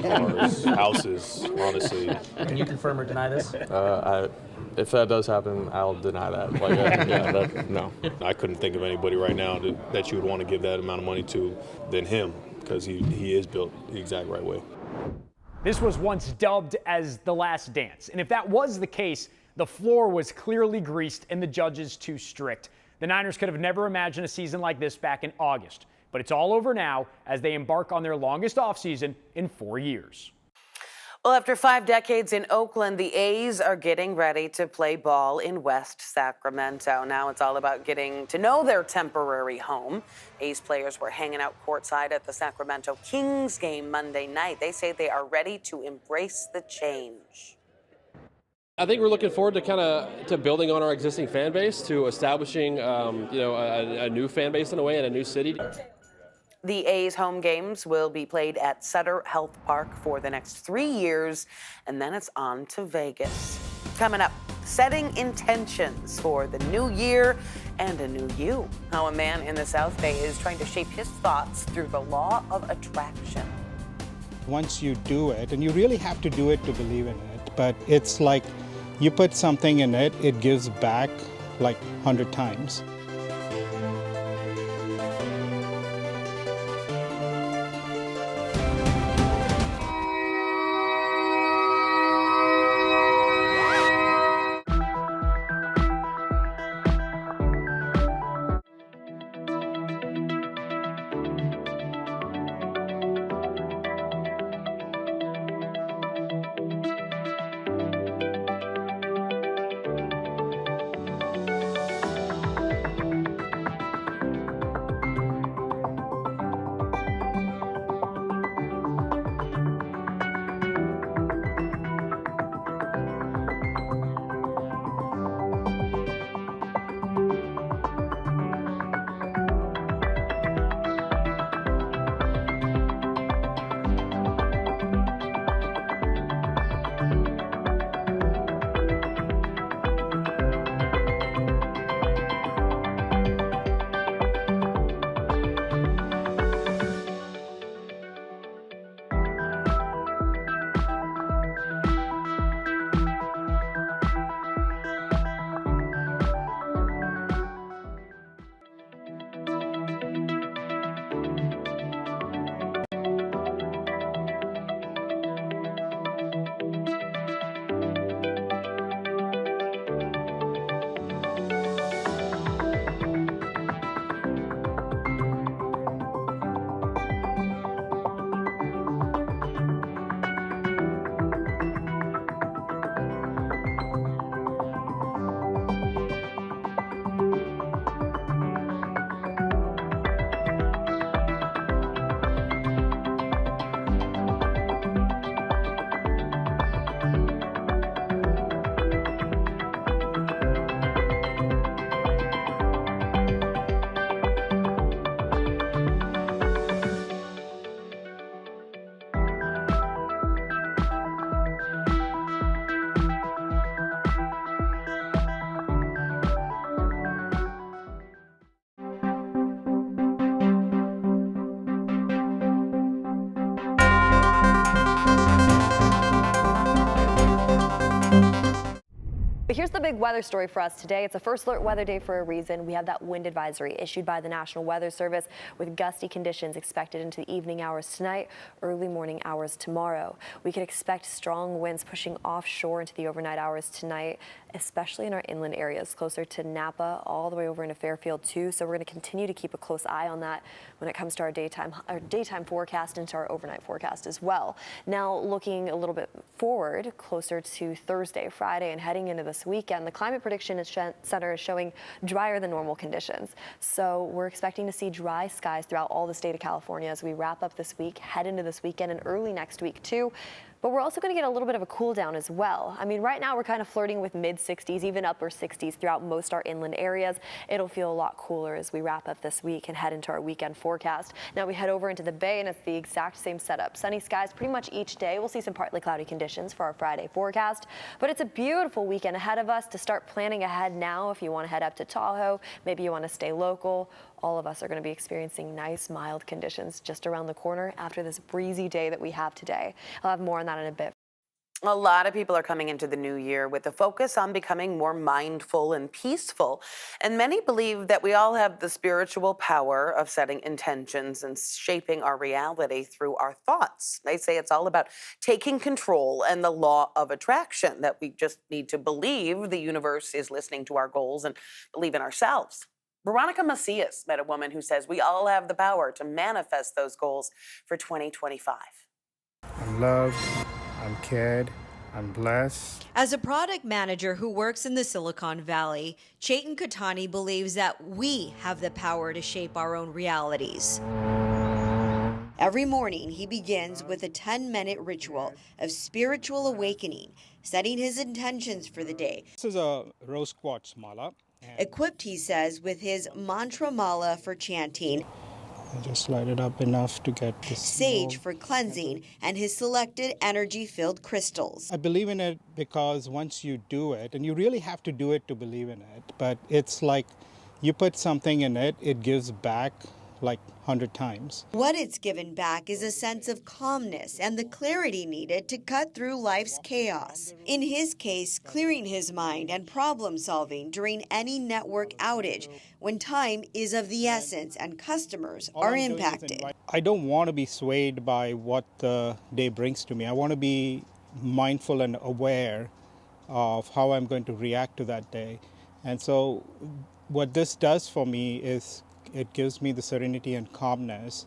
cars, houses, honestly. Can you confirm or deny this? If that does happen, I'll deny that. No. I couldn't think of anybody right now that you would want to give that amount of money to than him, because he is built the exact right way. This was once dubbed as the last dance, and if that was the case, the floor was clearly greased and the judges too strict. The Niners could have never imagined a season like this back in August, but it's all over now as they embark on their longest offseason in 4 years. Well, after 5 decades in Oakland, the A's are getting ready to play ball in West Sacramento. Now it's all about getting to know their temporary home. A's players were hanging out courtside at the Sacramento Kings game Monday night. They say they are ready to embrace the change. I think we're looking forward to building on our existing fan base, to establishing a new fan base in a way in a new city. The A's home games will be played at Sutter Health Park for the next 3 years, and then it's on to Vegas. Coming up, setting intentions for the new year and a new you. How a man in the South Bay is trying to shape his thoughts through the law of attraction. Once you do it, and you really have to do it to believe in it, but it's like you put something in it, it gives back like 100 times. But here's the big weather story for us today. It's a first alert weather day for a reason. We have that wind advisory issued by the National Weather Service with gusty conditions expected into the evening hours tonight, early morning hours tomorrow. We can expect strong winds pushing offshore into the overnight hours tonight, especially in our inland areas closer to Napa, all the way over into Fairfield too. So we're going to continue to keep a close eye on that when it comes to our daytime forecast and to our overnight forecast as well. Now looking a little bit forward, closer to Thursday, Friday, and heading into this weekend, the Climate Prediction Center is showing drier than normal conditions. So we're expecting to see dry skies throughout all the state of California as we wrap up this week, head into this weekend, and early next week too. But we're also going to get a little bit of a cool down as well. I mean, right now we're kind of flirting with mid 60s, even upper 60s throughout most our inland areas. It'll feel a lot cooler as we wrap up this week and head into our weekend forecast. Now we head over into the Bay and it's the exact same setup. Sunny skies pretty much each day. We'll see some partly cloudy conditions for our Friday forecast. But it's a beautiful weekend ahead of us to start planning ahead now if you want to head up to Tahoe. Maybe you want to stay local. All of us are going to be experiencing nice, mild conditions just around the corner after this breezy day that we have today. I'll have more on that in a bit. A lot of people are coming into the new year with a focus on becoming more mindful and peaceful. And many believe that we all have the spiritual power of setting intentions and shaping our reality through our thoughts. They say it's all about taking control and the law of attraction, that we just need to believe the universe is listening to our goals and believe in ourselves. Veronica Macias met a woman who says we all have the power to manifest those goals for 2025. I'm loved, I'm cared, I'm blessed. As a product manager who works in the Silicon Valley, Chetan Katani believes that we have the power to shape our own realities. Every morning, he begins with a 10-minute ritual of spiritual awakening, setting his intentions for the day. This is a rose quartz mala. Equipped, he says, with his mantra mala for chanting, I just light it up enough to get this sage for cleansing, and his selected energy-filled crystals. I believe in it because once you do it, and you really have to do it to believe in it, but it's like you put something in it, it gives back like 100 times. What it's given back is a sense of calmness and the clarity needed to cut through life's chaos. In his case, clearing his mind and problem solving during any network outage when time is of the essence and customers are impacted. I don't want to be swayed by what the day brings to me. I want to be mindful and aware of how I'm going to react to that day. And so what this does for me is it gives me the serenity and calmness,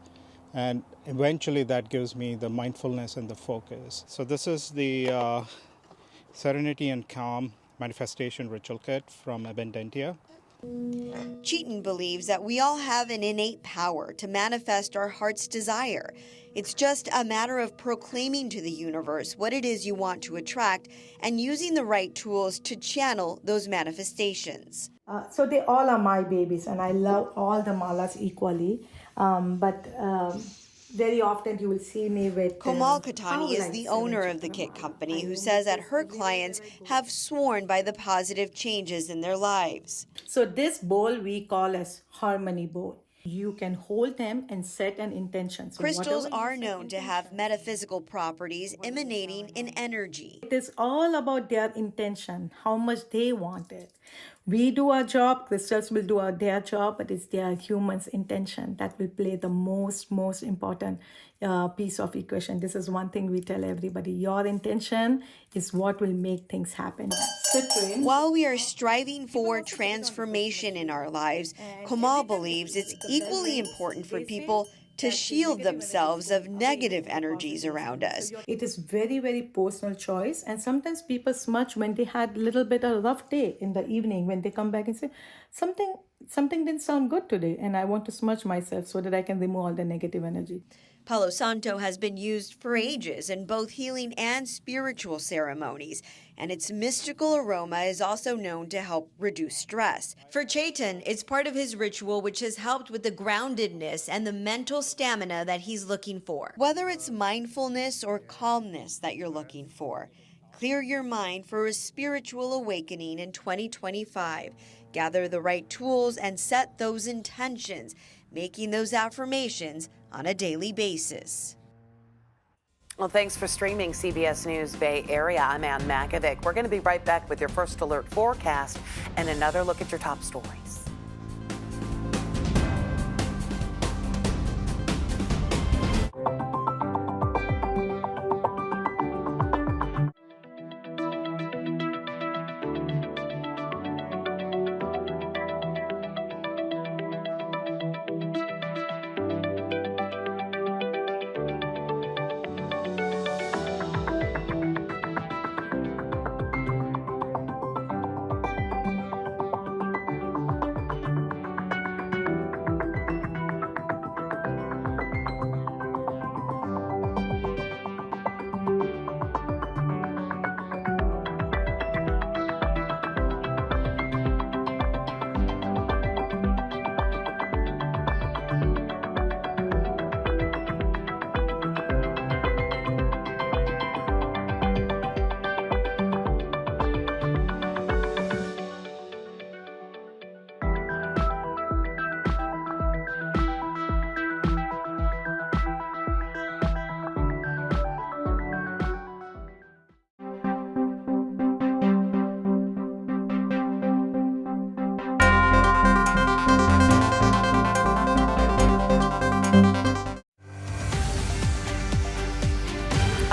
and eventually that gives me the mindfulness and the focus. So this is the Serenity and Calm Manifestation Ritual Kit from Abundantia. Chetan believes that we all have an innate power to manifest our heart's desire. It's just a matter of proclaiming to the universe what it is you want to attract and using the right tools to channel those manifestations. So they all are my babies, and I love all the malas equally. But very often you will see me with... Komal Katani is the owner of the kit company who says that her clients have sworn by the positive changes in their lives. So this bowl we call as harmony bowl. You can hold them and set an intention. So crystals are known to have metaphysical properties emanating in energy. It is all about their intention, how much they want it. We do our job, crystals will do their job, but it's their human's intention that will play the most important piece of equation. This is one thing we tell everybody. Your intention is what will make things happen. While we are striving for transformation in our lives, Komal believes it's equally important for people to shield themselves of negative energies around us. It is very personal choice, and sometimes people smudge when they had a little bit of a rough day in the evening, when they come back and say, something didn't sound good today, and I want to smudge myself so that I can remove all the negative energy. Palo Santo has been used for ages in both healing and spiritual ceremonies, and its mystical aroma is also known to help reduce stress. For Chetan, it's part of his ritual which has helped with the groundedness and the mental stamina that he's looking for. Whether it's mindfulness or calmness that you're looking for, clear your mind for a spiritual awakening in 2025. Gather the right tools and set those intentions, making those affirmations on a daily basis. Well, thanks for streaming CBS News Bay Area. I'm Ann Makovic. We're going to be right back with your first alert forecast and another look at your top stories.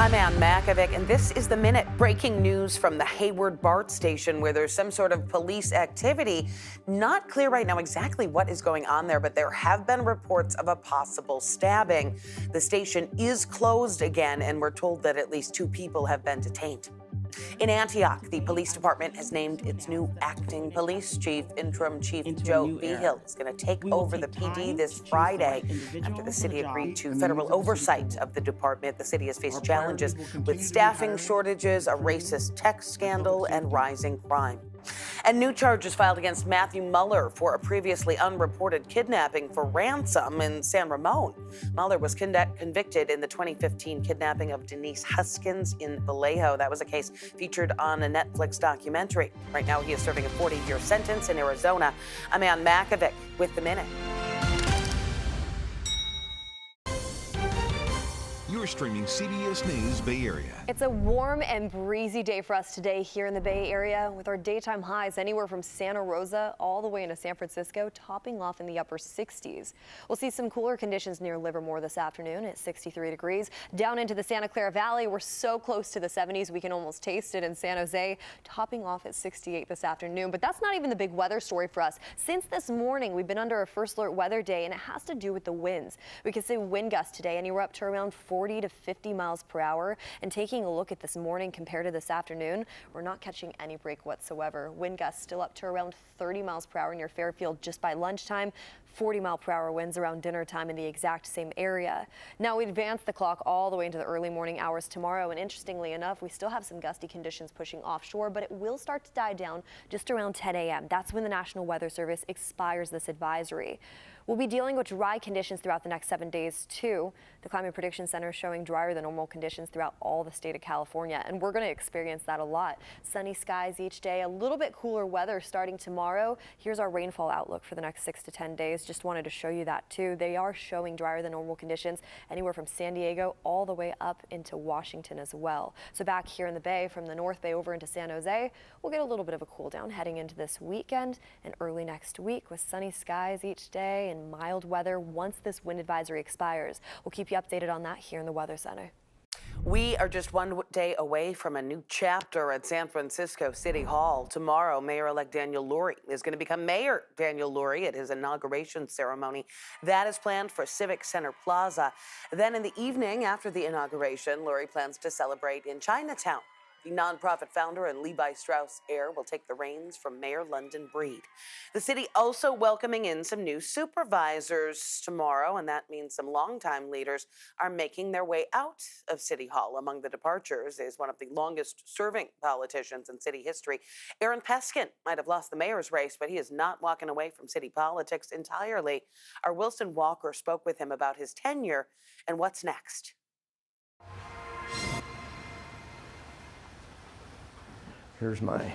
I'm Ann Makovic, and this is The Minute. Breaking news from the Hayward BART station, where there's some sort of police activity. Not clear right now exactly what is going on there, but there have been reports of a possible stabbing. The station is closed again, and we're told that at least 2 people have been detained. In Antioch, the police department has named its new acting police chief. Interim Chief Joe Behill is going to take over the PD this Friday after the city agreed to federal oversight of the department. The city has faced challenges with staffing shortages, a racist text scandal, and rising crime. And new charges filed against Matthew Mueller for a previously unreported kidnapping for ransom in San Ramon. Mueller was convicted in the 2015 kidnapping of Denise Huskins in Vallejo. That was a case featured on a Netflix documentary. Right now, he is serving a 40-year sentence in Arizona. I'm Ann Makovic with The Minute. You're streaming CBS News Bay Area. It's a warm and breezy day for us today here in the Bay Area, with our daytime highs anywhere from Santa Rosa all the way into San Francisco, topping off in the upper 60s. We'll see some cooler conditions near Livermore this afternoon at 63 degrees. Down into the Santa Clara Valley, we're so close to the 70s we can almost taste it in San Jose, topping off at 68 this afternoon. But that's not even the big weather story for us. Since this morning, we've been under a first alert weather day, and it has to do with the winds. We could see wind gusts today anywhere up to around 40 to 50 miles per hour. And taking a look at this morning compared to this afternoon, we're not catching any break whatsoever. Wind gusts still up to around 30 miles per hour near Fairfield just by lunchtime. 40-mile-per-hour winds around dinner time in the exact same area. Now we advance the clock all the way into the early morning hours tomorrow, and interestingly enough, we still have some gusty conditions pushing offshore, but it will start to die down just around 10 a.m. That's when the National Weather Service expires this advisory. We'll be dealing with dry conditions throughout the next 7 days, too. The Climate Prediction Center is showing drier than normal conditions throughout all the state of California, and we're going to experience that a lot. Sunny skies each day, a little bit cooler weather starting tomorrow. Here's our rainfall outlook for the next 6 to 10 days. Just wanted to show you that, too. They are showing drier than normal conditions anywhere from San Diego all the way up into Washington as well. So back here in the Bay, from the North Bay over into San Jose, we'll get a little bit of a cool down heading into this weekend and early next week with sunny skies each day and mild weather once this wind advisory expires. We'll keep you updated on that here in the Weather Center. We are just one day away from a new chapter at San Francisco City Hall. Tomorrow, Mayor-elect Daniel Lurie is going to become Mayor Daniel Lurie at his inauguration ceremony. That is planned for Civic Center Plaza. Then in the evening after the inauguration, Lurie plans to celebrate in Chinatown. The nonprofit founder and Levi Strauss heir will take the reins from Mayor London Breed. The city also welcoming in some new supervisors tomorrow, and that means some longtime leaders are making their way out of City Hall. Among the departures is one of the longest-serving politicians in city history. Aaron Peskin might have lost the mayor's race, but he is not walking away from city politics entirely. Our Wilson Walker spoke with him about his tenure and what's next. Here's my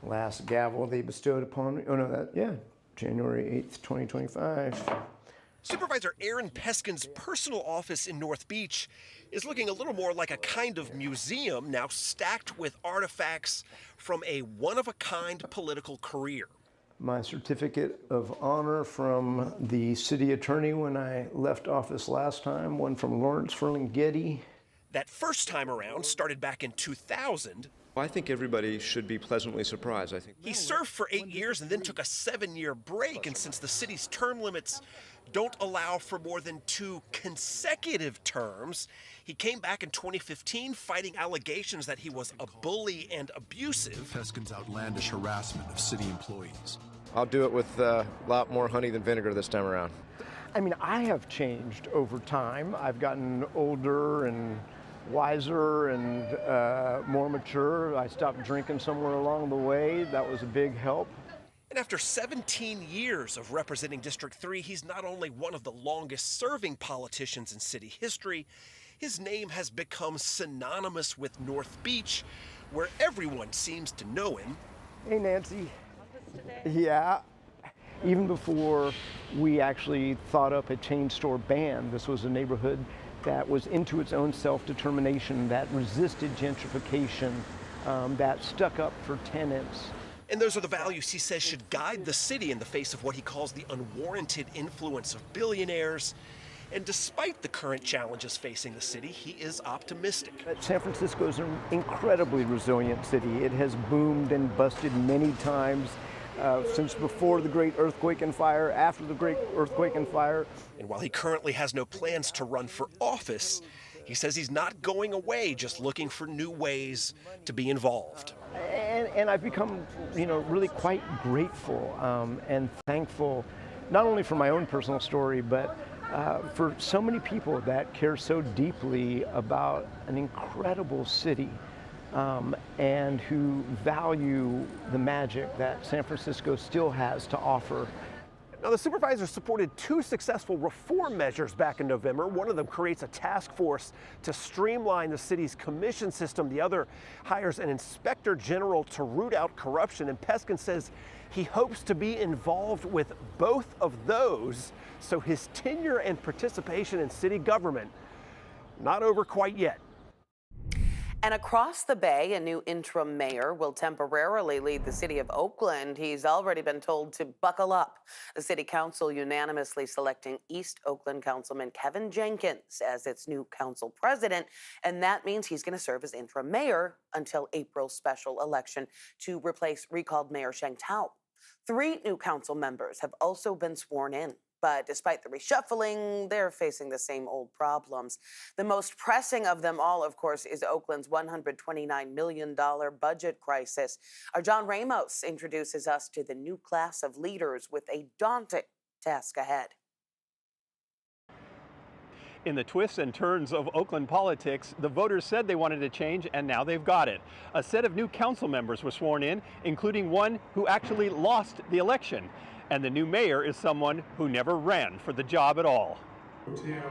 last gavel they bestowed upon me. Oh, no, January 8th, 2025. Supervisor Aaron Peskin's personal office in North Beach is looking a little more like a kind of museum, now stacked with artifacts from a one-of-a-kind political career. My certificate of honor from the city attorney when I left office last time, one from Lawrence Ferlinghetti. That first time around started back in 2000. I think everybody should be pleasantly surprised. I think He served for 8 years and then took a 7-year break. And since the city's term limits don't allow for more than 2 consecutive terms, he came back in 2015 fighting allegations that he was a bully and abusive. Peskin's outlandish harassment of city employees. I'll do it with a lot more honey than vinegar this time around. I mean, I have changed over time. I've gotten older and wiser and more mature. I stopped drinking somewhere along the way. That was a big help. And after 17 years of representing District 3, he's not only one of the longest-serving politicians in city history, his name has become synonymous with North Beach, where everyone seems to know him. Hey, Nancy. Yeah. Even before we actually thought up a chain store ban, this was a neighborhood that was into its own self-determination, that resisted gentrification, that stuck up for tenants. And those are the values he says should guide the city in the face of what he calls the unwarranted influence of billionaires. And despite the current challenges facing the city, he is optimistic. San Francisco is an incredibly resilient city. It has boomed and busted many times since before the great earthquake and fire, after the great earthquake and fire. And while he currently has no plans to run for office, he says he's not going away, just looking for new ways to be involved. And I've become, really quite grateful and thankful, not only for my own personal story, but for so many people that care so deeply about an incredible city and who value the magic that San Francisco still has to offer. Now, the supervisors supported two successful reform measures back in November. One of them creates a task force to streamline the city's commission system. The other hires an inspector general to root out corruption. And Peskin says he hopes to be involved with both of those, so his tenure and participation in city government not over quite yet. And across the bay, a new interim mayor will temporarily lead the city of Oakland. He's already been told to buckle up. The city council unanimously selecting East Oakland Councilman Kevin Jenkins as its new council president. And that means he's going to serve as interim mayor until April's special election to replace recalled Mayor Sheng Tao. 3 new council members have also been sworn in. But despite the reshuffling, they're facing the same old problems. The most pressing of them all, of course, is Oakland's $129 million budget crisis. Our John Ramos introduces us to the new class of leaders with a daunting task ahead. In the twists and turns of Oakland politics, the voters said they wanted a change, and now they've got it. A set of new council members were sworn in, including one who actually lost the election. And the new mayor is someone who never ran for the job at all. Tim is a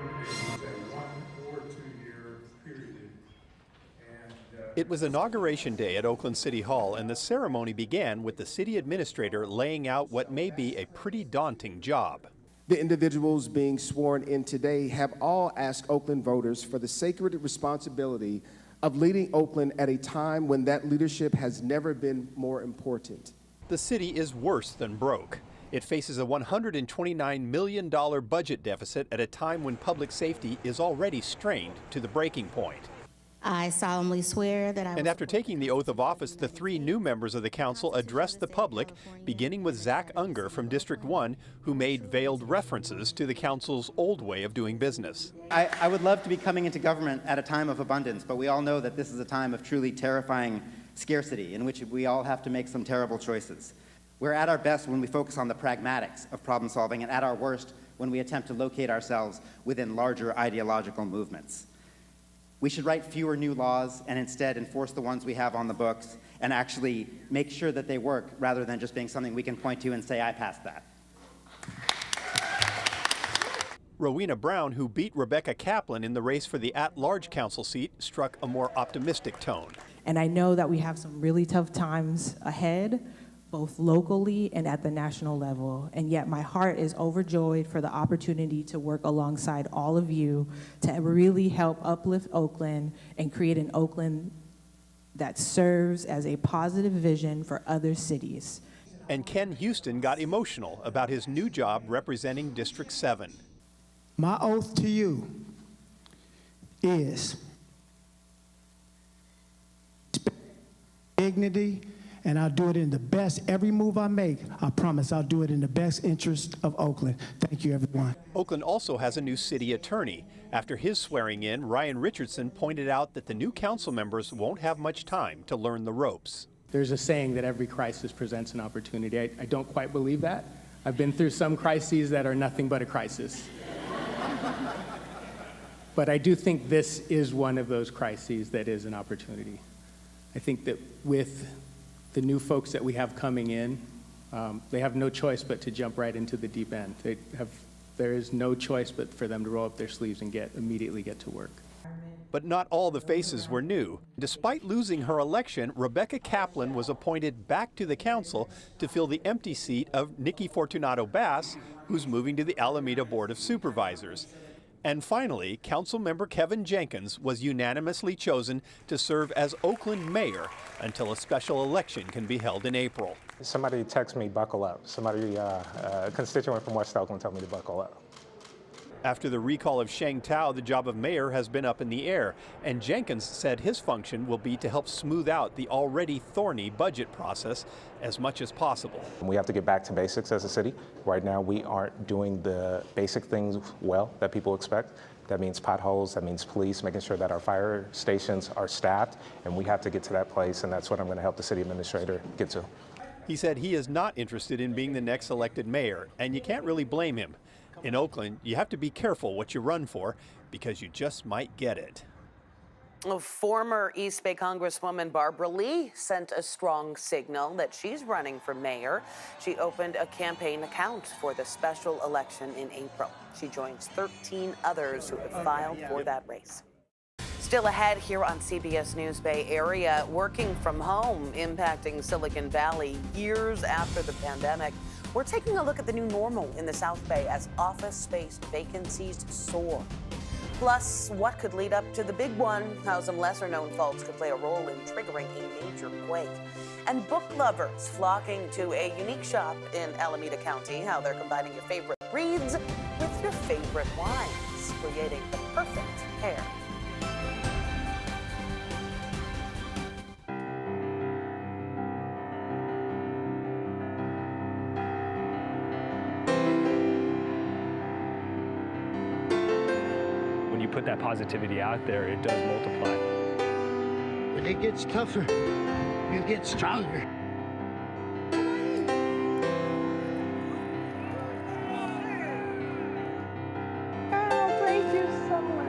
1 or 2 year period. It was Inauguration Day at Oakland City Hall, and the ceremony began with the city administrator laying out what may be a pretty daunting job. The individuals being sworn in today have all asked Oakland voters for the sacred responsibility of leading Oakland at a time when that leadership has never been more important. The city is worse than broke. It faces a $129 million budget deficit at a time when public safety is already strained to the breaking point. I solemnly swear that I will. And after taking the oath of office, the 3 new members of the council addressed the public, beginning with Zach Unger from District 1, who made veiled references to the council's old way of doing business. I would love to be coming into government at a time of abundance, but we all know that this is a time of truly terrifying scarcity in which we all have to make some terrible choices. We're at our best when we focus on the pragmatics of problem solving, and at our worst when we attempt to locate ourselves within larger ideological movements. We should write fewer new laws and instead enforce the ones we have on the books and actually make sure that they work rather than just being something we can point to and say, I passed that. Rowena Brown, who beat Rebecca Kaplan in the race for the at-large council seat, struck a more optimistic tone. And I know that we have some really tough times ahead, both locally and at the national level. And yet my heart is overjoyed for the opportunity to work alongside all of you to really help uplift Oakland and create an Oakland that serves as a positive vision for other cities. And Ken Houston got emotional about his new job representing District 7. My oath to you is dignity, and I'll do it in the best. Every move I make, I promise I'll do it in the best interest of Oakland. Thank you, everyone. Oakland also has a new city attorney. After his swearing in, Ryan Richardson pointed out that the new council members won't have much time to learn the ropes. There's a saying that every crisis presents an opportunity. I don't quite believe that. I've been through some crises that are nothing but a crisis. But I do think this is one of those crises that is an opportunity. I think that with the new folks that we have coming in, they have no choice but to jump right into the deep end. There is no choice but for them to roll up their sleeves and immediately get to work. But not all the faces were new. Despite losing her election, Rebecca Kaplan was appointed back to the council to fill the empty seat of Nikki Fortunato Bass, who's moving to the Alameda Board of Supervisors. And finally, Councilmember Kevin Jenkins was unanimously chosen to serve as Oakland mayor until a special election can be held in April. Somebody texted me, buckle up. Somebody, a constituent from West Oakland told me to buckle up. After the recall of Sheng Tao, the job of mayor has been up in the air, and Jenkins said his function will be to help smooth out the already thorny budget process as much as possible. We have to get back to basics as a city. Right now, we aren't doing the basic things well that people expect. That means potholes, that means police, making sure that our fire stations are staffed, and we have to get to that place, and that's what I'm going to help the city administrator get to. He said he is not interested in being the next elected mayor, and you can't really blame him. In Oakland, you have to be careful what you run for because you just might get it. Former East Bay Congresswoman Barbara Lee sent a strong signal that she's running for mayor. She opened a campaign account for the special election in April. She joins 13 others who have filed for that race. Still ahead here on CBS News Bay Area, working from home impacting Silicon Valley years after the pandemic. We're taking a look at the new normal in the South Bay as office space vacancies soar. Plus, what could lead up to the big one, how some lesser-known faults could play a role in triggering a major quake. And book lovers flocking to a unique shop in Alameda County, how they're combining your favorite reads with your favorite wines, creating the perfect pair. When you put that positivity out there, it does multiply. When it gets tougher, you get stronger. Oh, thank you so much.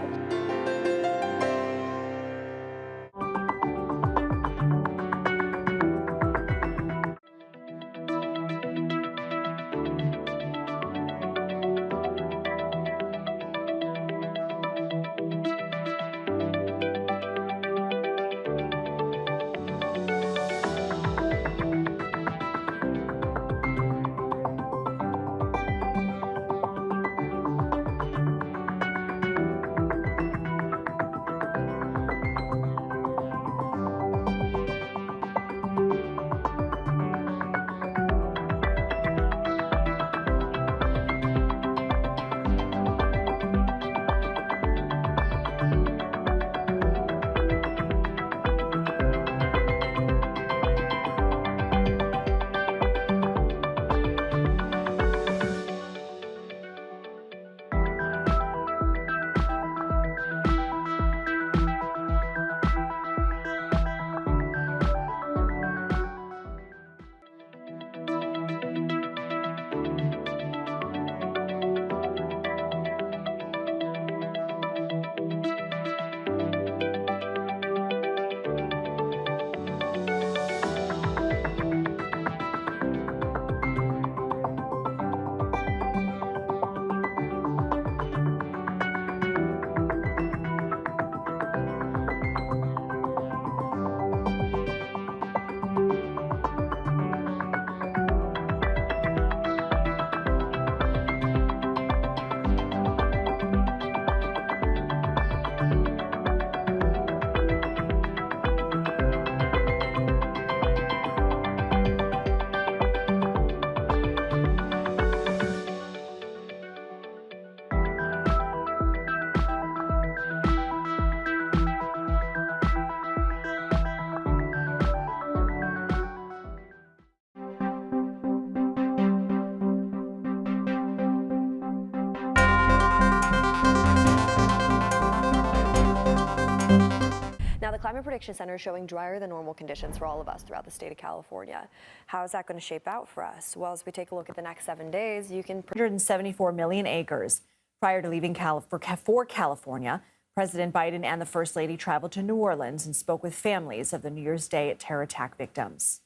Now, the Climate Prediction Center is showing drier than normal conditions for all of us throughout the state of California. How is that going to shape out for us? Well, as we take a look at the next 7 days, you can 174 million acres. Prior to leaving for California, President Biden and the First Lady traveled to New Orleans and spoke with families of the New Year's Day terror attack victims.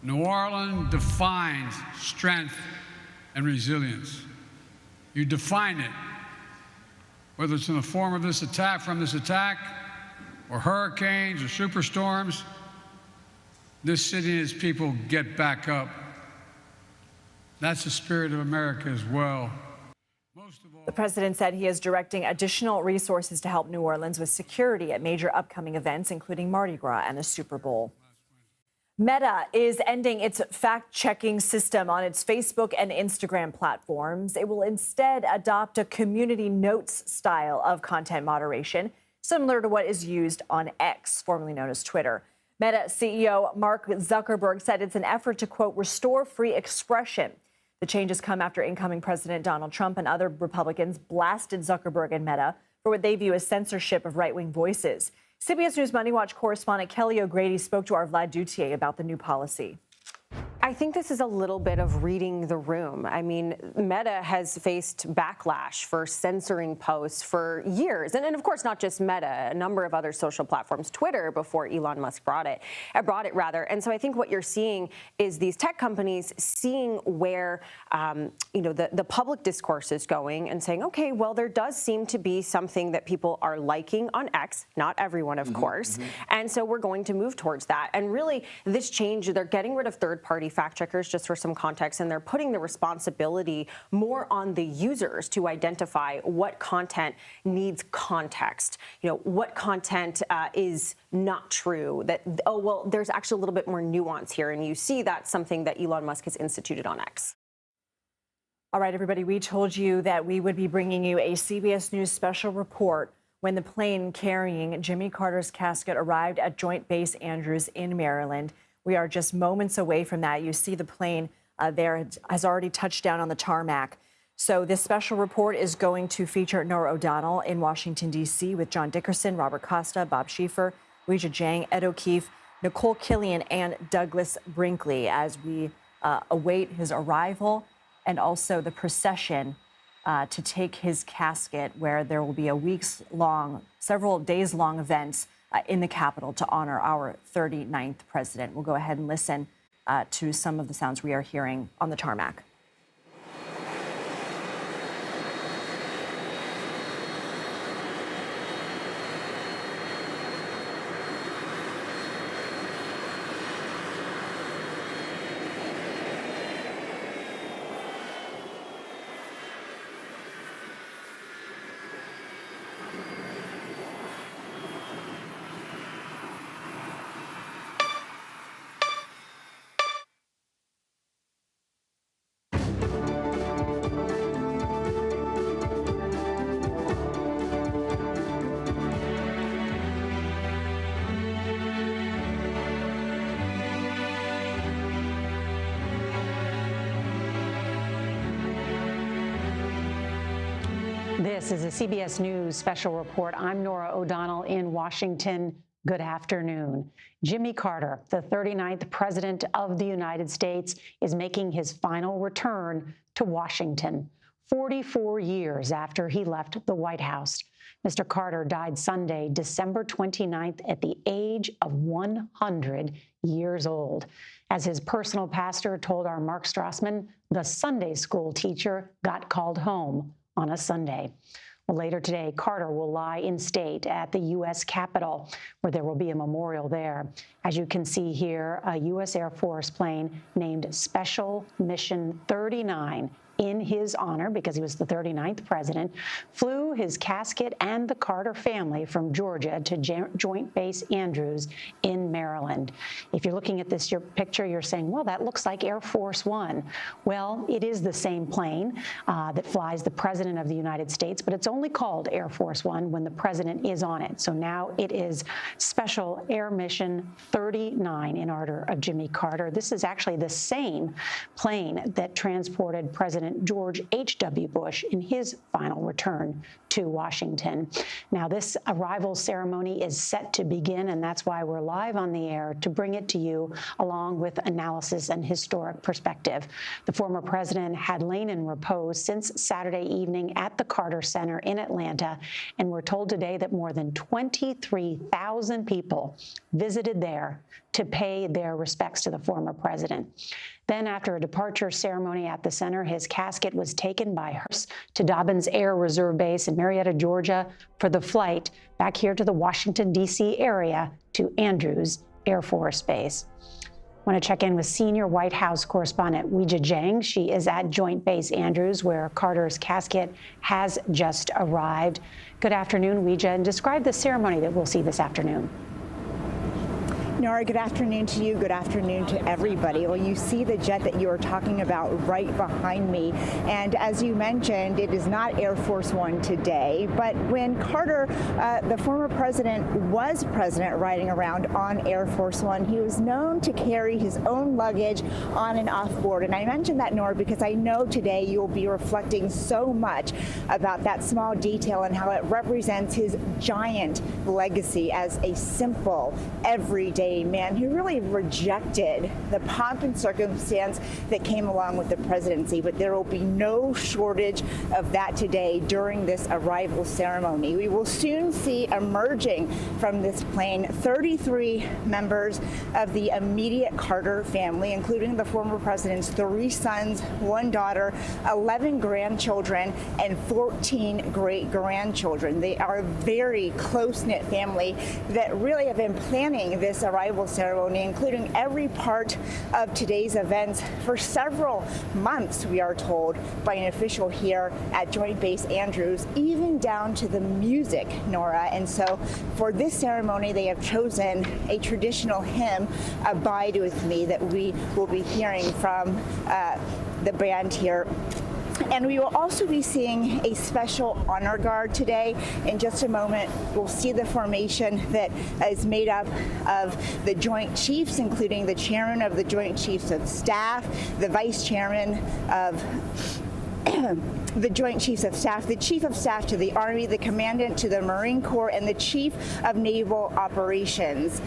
New Orleans defines strength and resilience. You define it, whether it's in the form of this attack, or hurricanes or superstorms. This city and its people get back up. That's the spirit of America as well. The president said he is directing additional resources to help New Orleans with security at major upcoming events, including Mardi Gras and the Super Bowl. Meta is ending its fact-checking system on its Facebook and Instagram platforms. It will instead adopt a community notes style of content moderation, similar to what is used on X, formerly known as Twitter. Meta CEO Mark Zuckerberg said it's an effort to, quote, restore free expression. The changes come after incoming President Donald Trump and other Republicans blasted Zuckerberg and Meta for what they view as censorship of right-wing voices. CBS News Money Watch correspondent Kelly O'Grady spoke to our Vlad Dutier about the new policy. I think this is a little bit of reading the room. I mean, Meta has faced backlash for censoring posts for years. And of course, not just Meta, a number of other social platforms, Twitter before Elon Musk brought it. And so I think what you're seeing is these tech companies seeing where, the public discourse is going and saying, okay, well, there does seem to be something that people are liking on X, not everyone, of course. And so we're going to move towards that. And really, this change, they're getting rid of third-party fact checkers, just for some context, and they're putting the responsibility more on the users to identify what content needs context, what content is not true, that, oh, well, there's actually a little bit more nuance here. And you see that's something that Elon Musk has instituted on X. All right, everybody, we told you that we would be bringing you a CBS News special report when the plane carrying Jimmy Carter's casket arrived at Joint Base Andrews in Maryland. We are just moments away from that. You see the plane there has already touched down on the tarmac. So this special report is going to feature Norah O'Donnell in Washington, D.C. with John Dickerson, Robert Costa, Bob Schieffer, Weijia Jiang, Ed O'Keefe, Nicole Killian, and Douglas Brinkley as we await his arrival and also the procession to take his casket, where there will be a weeks-long, several days-long events in the Capitol to honor our 39th president. We'll go ahead and listen to some of the sounds we are hearing on the tarmac. This is a CBS News special report. I'm Norah O'Donnell in Washington. Good afternoon. Jimmy Carter, the 39th President of the United States, is making his final return to Washington, 44 years after he left the White House. Mr. Carter died Sunday, December 29th, at the age of 100 years old. As his personal pastor told our Mark Strassman, the Sunday school teacher got called home on a Sunday. Well, later today, Carter will lie in state at the U.S. Capitol, where there will be a memorial there. As you can see here, a U.S. Air Force plane named Special Mission 39 in his honor, because he was the 39th president, flew his casket and the Carter family from Georgia to Joint Base Andrews in Maryland. If you're looking at this picture, you're saying, well, that looks like Air Force One. Well, it is the same plane that flies the President of the United States, but it's only called Air Force One when the President is on it. So now it is Special Air Mission 39 in honor of Jimmy Carter. This is actually the same plane that transported President George H.W. Bush in his final return to Washington. Now, this arrival ceremony is set to begin, and that's why we're live on the air to bring it to you, along with analysis and historic perspective. The former president had lain in repose since Saturday evening at the Carter Center in Atlanta, and we're told today that more than 23,000 people visited there to pay their respects to the former president. Then, after a departure ceremony at the center, his casket was taken by hearse to Dobbins Air Reserve Base in Marietta, Georgia, for the flight back here to the Washington, D.C. area to Andrews Air Force Base. I want to check in with senior White House correspondent Weijia Jiang. She is at Joint Base Andrews, where Carter's casket has just arrived. Good afternoon, Weijia, and describe the ceremony that we'll see this afternoon. Nora, good afternoon to you. Good afternoon to everybody. Well, you see the jet that you are talking about right behind me. And as you mentioned, it is not Air Force One today. But when Carter, the former president, was president riding around on Air Force One, he was known to carry his own luggage on and off board. And I mentioned that, Nora, because I know today you'll be reflecting so much about that small detail and how it represents his giant legacy as a simple, everyday man who really rejected the pomp and circumstance that came along with the presidency. But there will be no shortage of that today during this arrival ceremony. We will soon see emerging from this plane 33 members of the immediate Carter family, including the former president's 3 sons, 1 daughter, 11 grandchildren, and 14 great-grandchildren. They are a very close-knit family that really have been planning this arrival ceremony, including every part of today's events for several months, we are told by an official here at Joint Base Andrews, even down to the music, Nora. And so for this ceremony, they have chosen a traditional hymn, Abide With Me, that we will be hearing from the band here. And we will also be seeing a special honor guard today. In just a moment, we'll see the formation that is made up of the Joint Chiefs, including the chairman of the Joint Chiefs of Staff, the vice chairman of the Joint Chiefs of Staff, the Chief of Staff to the Army, the Commandant to the Marine Corps, and the Chief of Naval Operations,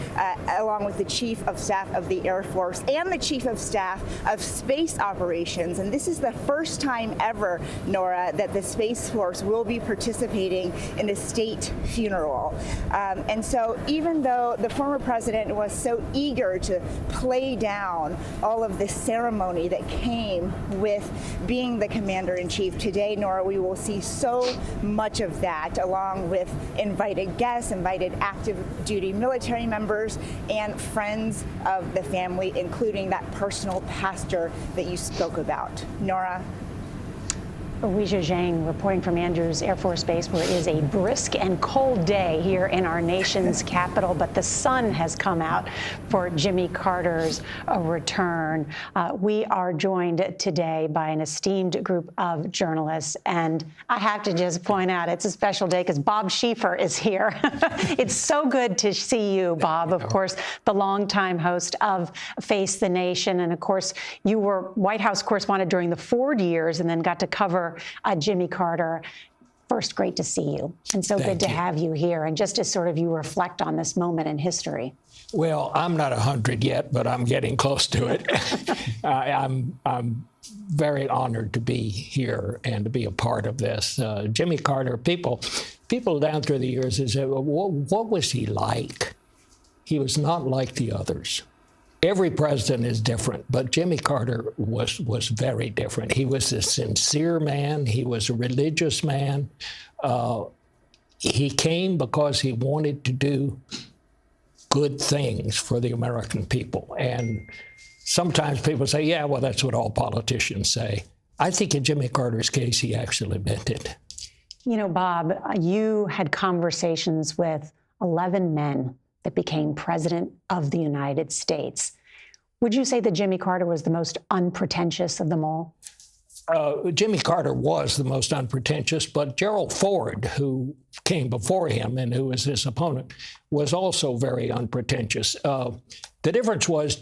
along with the Chief of Staff of the Air Force and the Chief of Staff of Space Operations. And this is the first time ever, Nora, that the Space Force will be participating in a state funeral. And so even though the former president was so eager to play down all of the ceremony that came with being the commander-in-chief, today, Nora, we will see so much of that, along with invited guests, invited active duty military members, and friends of the family, including that personal pastor that you spoke about. Nora? Weijia Zhang reporting from Andrews Air Force Base, where it is a brisk and cold day here in our nation's capital, but the sun has come out for Jimmy Carter's return. We are joined today by an esteemed group of journalists, and I have to just point out it's a special day because Bob Schieffer is here. It's so good to see you, Bob. Of course, the longtime host of Face the Nation, and of course, you were White House correspondent during the Ford years and then got to cover Jimmy Carter. First, great to see you. And so good to have you here. And just as sort of you reflect on this moment in history. Well, I'm not 100 yet, but I'm getting close to it. I'm very honored to be here and to be a part of this. Jimmy Carter, people down through the years have said, well, what was he like? He was not like the others. Every president is different, but Jimmy Carter was very different. He was a sincere man. He was a religious man. He came because he wanted to do good things for the American people. And sometimes people say, yeah, well, that's what all politicians say. I think in Jimmy Carter's case, he actually meant it. You know, Bob, you had conversations with 11 men that became president of the United States. Would you say that Jimmy Carter was the most unpretentious of them all? Jimmy Carter was the most unpretentious, but Gerald Ford, who came before him and who was his opponent, was also very unpretentious. The difference was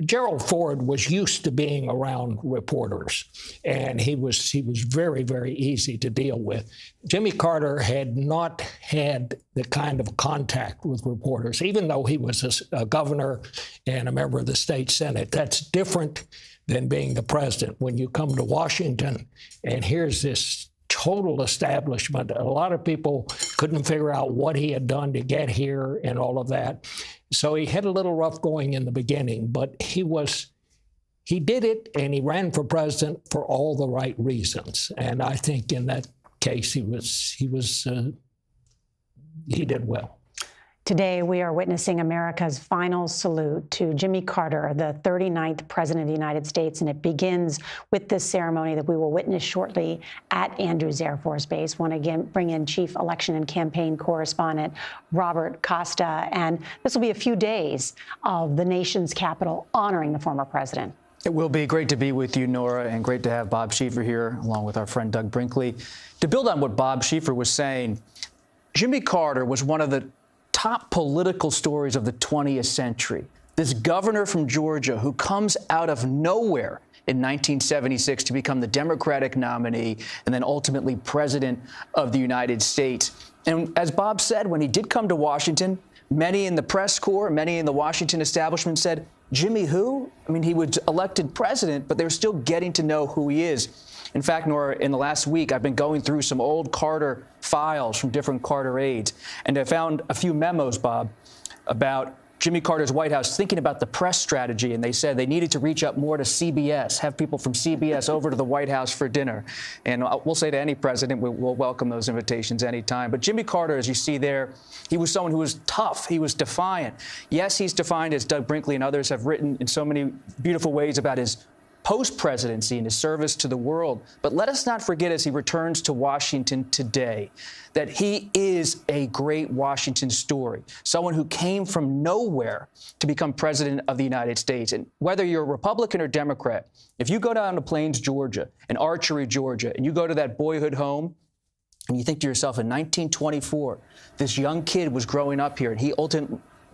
Gerald Ford was used to being around reporters, and he was very, very easy to deal with. Jimmy Carter had not had the kind of contact with reporters, even though he was a governor and a member of the state Senate. That's different than being the president. When you come to Washington, and here's this total establishment, a lot of people couldn't figure out what he had done to get here and all of that. So he had a little rough going in the beginning, but he did it, and he ran for president for all the right reasons. And I think in that case, he did well. Today, we are witnessing America's final salute to Jimmy Carter, the 39th President of the United States, and it begins with this ceremony that we will witness shortly at Andrews Air Force Base. Want to again bring in Chief Election and Campaign Correspondent Robert Costa, and this will be a few days of the nation's capital honoring the former president. It will be great to be with you, Nora, and great to have Bob Schieffer here, along with our friend Doug Brinkley. To build on what Bob Schieffer was saying, Jimmy Carter was one of the top political stories of the 20th century. This governor from Georgia who comes out of nowhere in 1976 to become the Democratic nominee and then ultimately president of the United States. And as Bob said, when he did come to Washington, many in the press corps, many in the Washington establishment said, Jimmy who? I mean, he was elected president, but they're still getting to know who he is. In fact, Nora, in the last week, I've been going through some old Carter files from different Carter aides, and I found a few memos, Bob, about Jimmy Carter's White House thinking about the press strategy, and they said they needed to reach up more to CBS, have people from CBS over to the White House for dinner. And we'll say to any president, we'll welcome those invitations anytime. But Jimmy Carter, as you see there, he was someone who was tough. He was defiant. Yes, he's defined, as Doug Brinkley and others have written in so many beautiful ways about his post-presidency and his service to the world. But let us not forget, as he returns to Washington today, that he is a great Washington story, someone who came from nowhere to become president of the United States. And whether you're a Republican or Democrat, if you go down to Plains, Georgia, and Archery, Georgia, and you go to that boyhood home, and you think to yourself, in 1924, this young kid was growing up here, and he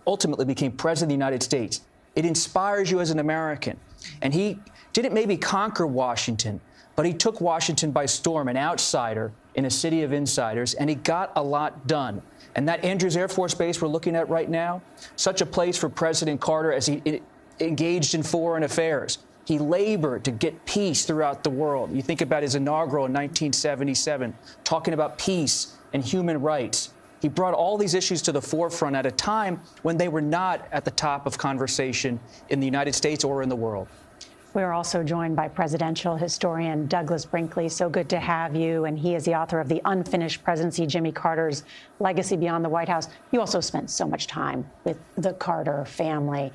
ultimately became president of the United States. It inspires you as an American. And he didn't maybe conquer Washington, but he took Washington by storm, an outsider in a city of insiders, and he got a lot done. And that Andrews Air Force Base we're looking at right now, such a place for President Carter as he engaged in foreign affairs. He labored to get peace throughout the world. You think about his inaugural in 1977, talking about peace and human rights. He brought all these issues to the forefront at a time when they were not at the top of conversation in the United States or in the world. We are also joined by presidential historian Douglas Brinkley. So good to have you. And he is the author of The Unfinished Presidency, Jimmy Carter's Legacy Beyond the White House. You also spent so much time with the Carter family.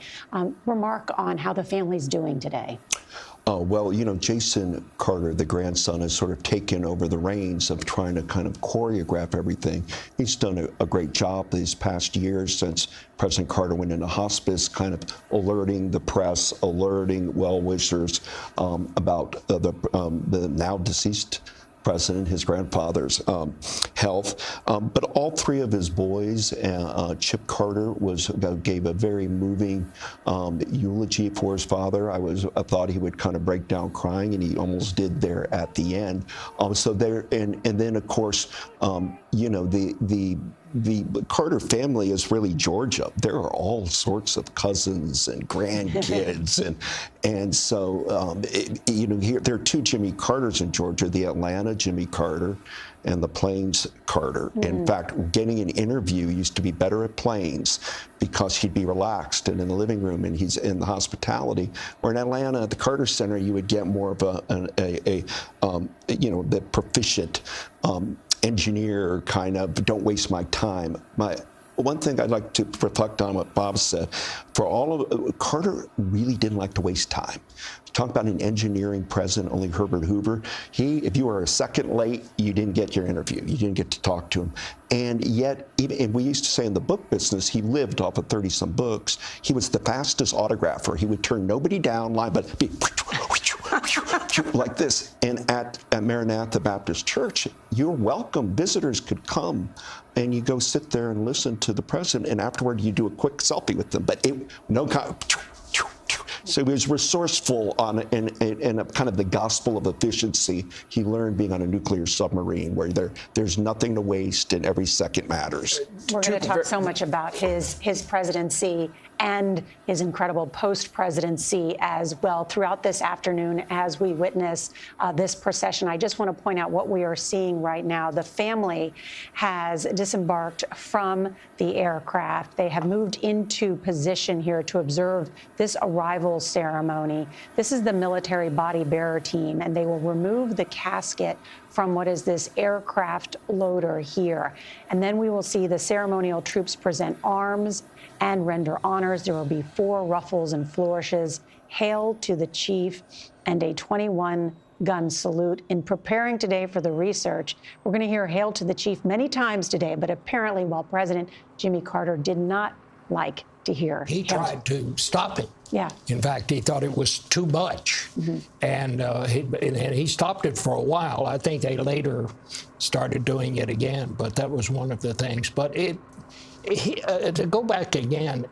Remark on how the family's doing today. Well, you know, Jason Carter, the grandson, has sort of taken over the reins of trying to kind of choreograph everything. He's done a great job these past years since President Carter went into hospice, kind of alerting the press, alerting well-wishers about the now deceased president, his grandfather's health. But all three of his boys, Chip Carter gave a very moving eulogy for his father. I thought he would kind of break down crying, and he almost did there at the end. So there, and then of course, you know, the Carter family is really Georgia. There are all sorts of cousins and grandkids, and so you know, here there are two Jimmy Carters in Georgia: the Atlanta Jimmy Carter and the Plains Carter. In fact, getting an interview used to be better at Plains because he'd be relaxed and in the living room, and he's in the hospitality. Or in Atlanta, at the Carter Center, you would get more of a you know, the proficient engineer kind of, don't waste my time. One thing I'd like to reflect on what Bob said, for all of Carter really didn't like to waste time. Talk about an engineering president, only Herbert Hoover. If you were a second late, you didn't get your interview. You didn't get to talk to him. And yet, and we used to say in the book business, he lived off of 30-some books. He was the fastest autographer. He would turn nobody down line, but be like this. And at Maranatha Baptist Church, you're welcome. Visitors could come, and you go sit there and listen to the president, and afterward you do a quick selfie with them. But so he was resourceful in a kind of the gospel of efficiency he learned being on a nuclear submarine, where there's nothing to waste and every second matters. We're going to talk so much about his presidency and his incredible post-presidency as well throughout this afternoon as we witness this procession. I just want to point out what we are seeing right now. The family has disembarked from the aircraft. They have moved into position here to observe this arrival ceremony. This is the military body bearer team, and they will remove the casket from what is this aircraft loader here. And then we will see the ceremonial troops present arms and render honors. There will be 4 ruffles and flourishes, hail to the chief, and a 21-gun salute. In preparing today for the research, we're going to hear hail to the chief many times today, but apparently while President Jimmy Carter did not like to hear. He tried to stop it. Yeah. In fact, he thought it was too much, and he stopped it for a while. I think they later started doing it again, but that was one of the things. But to go back again,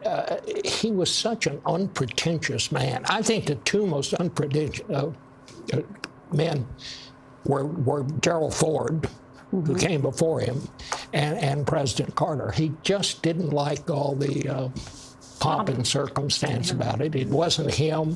he was such an unpretentious man. I think the 2 most unpretentious men were Gerald Ford, who came before him, and President Carter. He just didn't like all the pomp and circumstance about it. It wasn't him,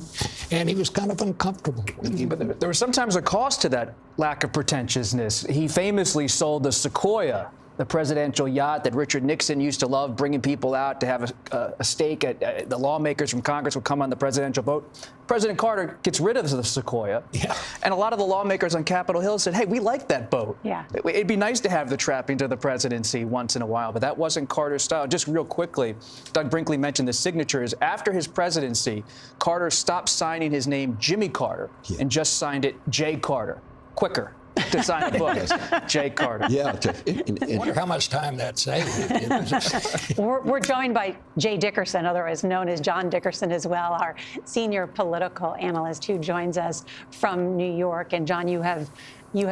and he was kind of uncomfortable with it. But there was sometimes a cost to that lack of pretentiousness. He famously sold the Sequoia, the presidential yacht that Richard Nixon used to love, bringing people out to have a stake at the lawmakers from Congress would come on the presidential boat. President Carter gets rid of the Sequoia. Yeah. And a lot of the lawmakers on Capitol Hill said, hey, we like that boat. Yeah. It'd be nice to have the trappings of the presidency once in a while, but that wasn't Carter's style. Just real quickly, Doug Brinkley mentioned the signatures. After his presidency, Carter stopped signing his name Jimmy Carter and just signed it J. Carter. Quicker to sign the book. Jay Carter. Yeah. I wonder how much time that saved. We're joined by Jay Dickerson, otherwise known as John Dickerson as well, our senior political analyst who joins us from New York. And John, you have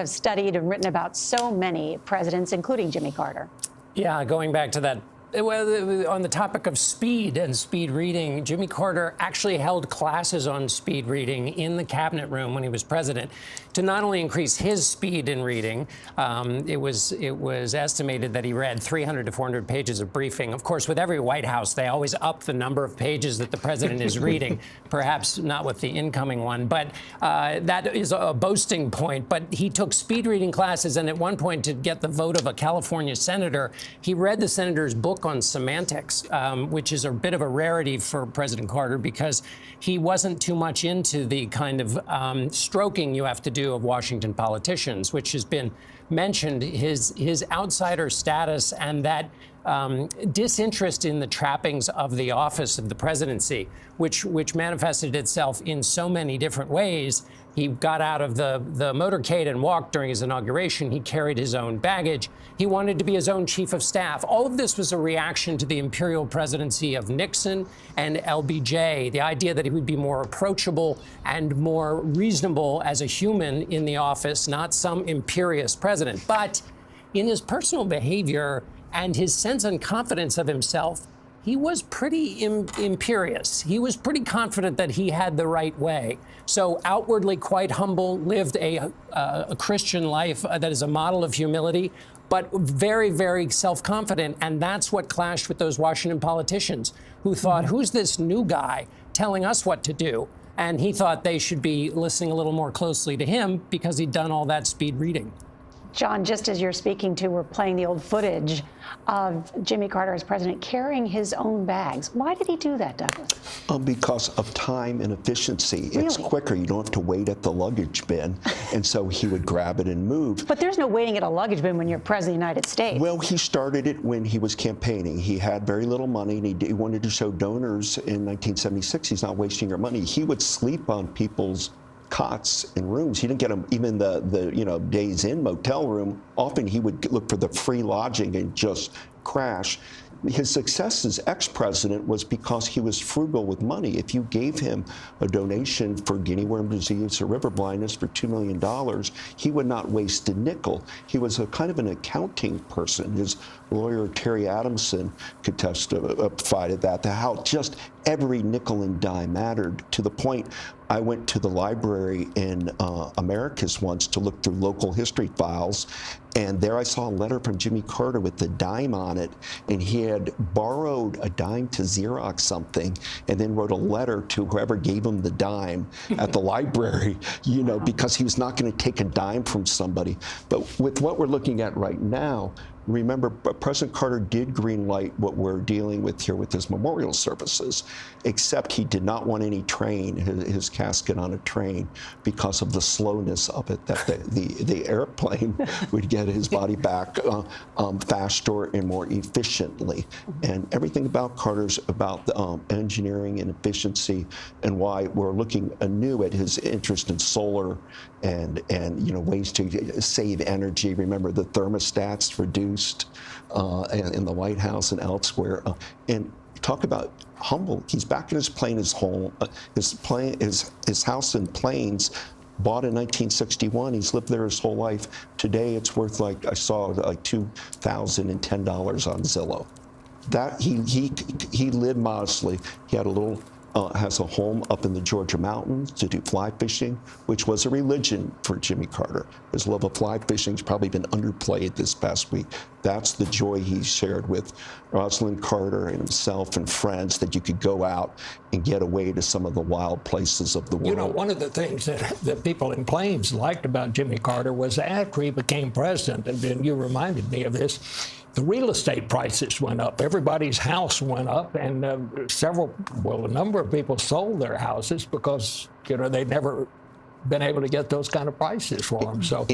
studied and written about so many presidents, including Jimmy Carter. Yeah, going back to that. Well, on the topic of speed and speed reading, Jimmy Carter actually held classes on speed reading in the cabinet room when he was president to not only increase his speed in reading. It was estimated that he read 300 to 400 pages of briefing. Of course, with every White House, they always up the number of pages that the president is reading, perhaps not with the incoming one. But that is a boasting point. But he took speed reading classes, and at one point, to get the vote of a California senator, he read the senator's book on semantics, which is a bit of a rarity for President Carter because he wasn't too much into the kind of stroking you have to do of Washington politicians, which has been mentioned, his outsider status and that disinterest in the trappings of the office of the presidency, which manifested itself in so many different ways. He got out of the motorcade and walked during his inauguration. He carried his own baggage. He wanted to be his own chief of staff. All of this was a reaction to the imperial presidency of Nixon and LBJ, the idea that he would be more approachable and more reasonable as a human in the office, not some imperious president. But in his personal behavior and his sense and confidence of himself, he was pretty imperious. He was pretty confident that he had the right way. So outwardly quite humble, lived a Christian life that is a model of humility, but very, very self-confident. And that's what clashed with those Washington politicians who thought, who's this new guy telling us what to do? And he thought they should be listening a little more closely to him because he'd done all that speed reading. John, just as you're speaking to, we're playing the old footage of Jimmy Carter as president carrying his own bags. Why did he do that, Douglas? Because of time and efficiency. Really? It's quicker. You don't have to wait at the luggage bin. And so he would grab it and move. But there's no waiting at a luggage bin when you're president of the United States. Well, he started it when he was campaigning. He had very little money, and he wanted to show donors in 1976 he's not wasting your money. He would sleep on people's cots in rooms. He didn't get them even the Days Inn motel room. Often he would look for the free lodging and just crash. His success as ex-president was because he was frugal with money. If you gave him a donation for guinea worm disease or river blindness for $2 million, he would not waste a nickel. He was a kind of an accounting person. His lawyer, Terry Adamson, could testify to that, how just every nickel and dime mattered, to the point I went to the library in Americus once to look through local history files, and there I saw a letter from Jimmy Carter with the dime on it, and he had borrowed a dime to Xerox something and then wrote a letter to whoever gave him the dime at the library, you know, because he was not going to take a dime from somebody. But with what we're looking at right now, remember, President Carter did greenlight what we're dealing with here with his memorial services, except he did not want any train, his casket on a train, because of the slowness of it, that the airplane would get his body back faster and more efficiently. And everything about Carter's about the engineering and efficiency, and why we're looking anew at his interest in solar and you know, ways to save energy. Remember, the thermostats reduced in the White House and elsewhere. And talk about humble. He's back in his plane, his home, his house in Plains, bought in 1961. He's lived there his whole life. Today, it's worth, like I saw, like $2,010 on Zillow. That he lived modestly. He had a little. Has a home up in the Georgia mountains to do fly fishing, which was a religion for Jimmy Carter. His love of fly fishing has probably been underplayed this past week. That's the joy he shared with Rosalind Carter and himself and friends, that you could go out and get away to some of the wild places of the world. You know, one of the things that people in Plains liked about Jimmy Carter was after he became president, and you reminded me of this, the real estate prices went up. Everybody's house went up, and a number of people sold their houses because, you know, they'd never been able to get those kind of prices for them. So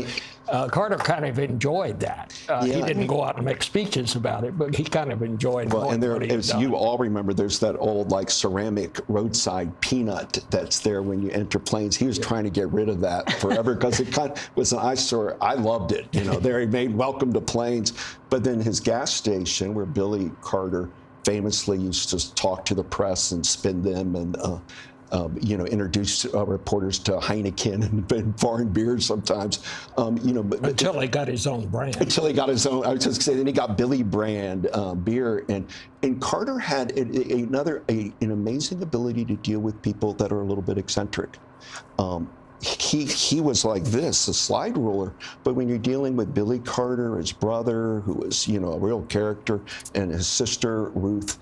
Carter kind of enjoyed that. He didn't go out and make speeches about it, but he kind of enjoyed well, and there, what he as done. you all remember, there's that old like ceramic roadside peanut that's there when you enter Plains. He was trying to get rid of that forever because it kind of was an eyesore. I loved it. You know, there he made Welcome to Plains. But then his gas station, where Billy Carter famously used to talk to the press and spin them and you know, introduce reporters to Heineken and foreign beers sometimes. You know, but until he got his own brand. Until he got his own. I was just saying. Then he got Billy brand beer, and Carter had an amazing ability to deal with people that are a little bit eccentric. He was like this, a slide ruler. But when you're dealing with Billy Carter, his brother, who was, you know, a real character, and his sister Ruth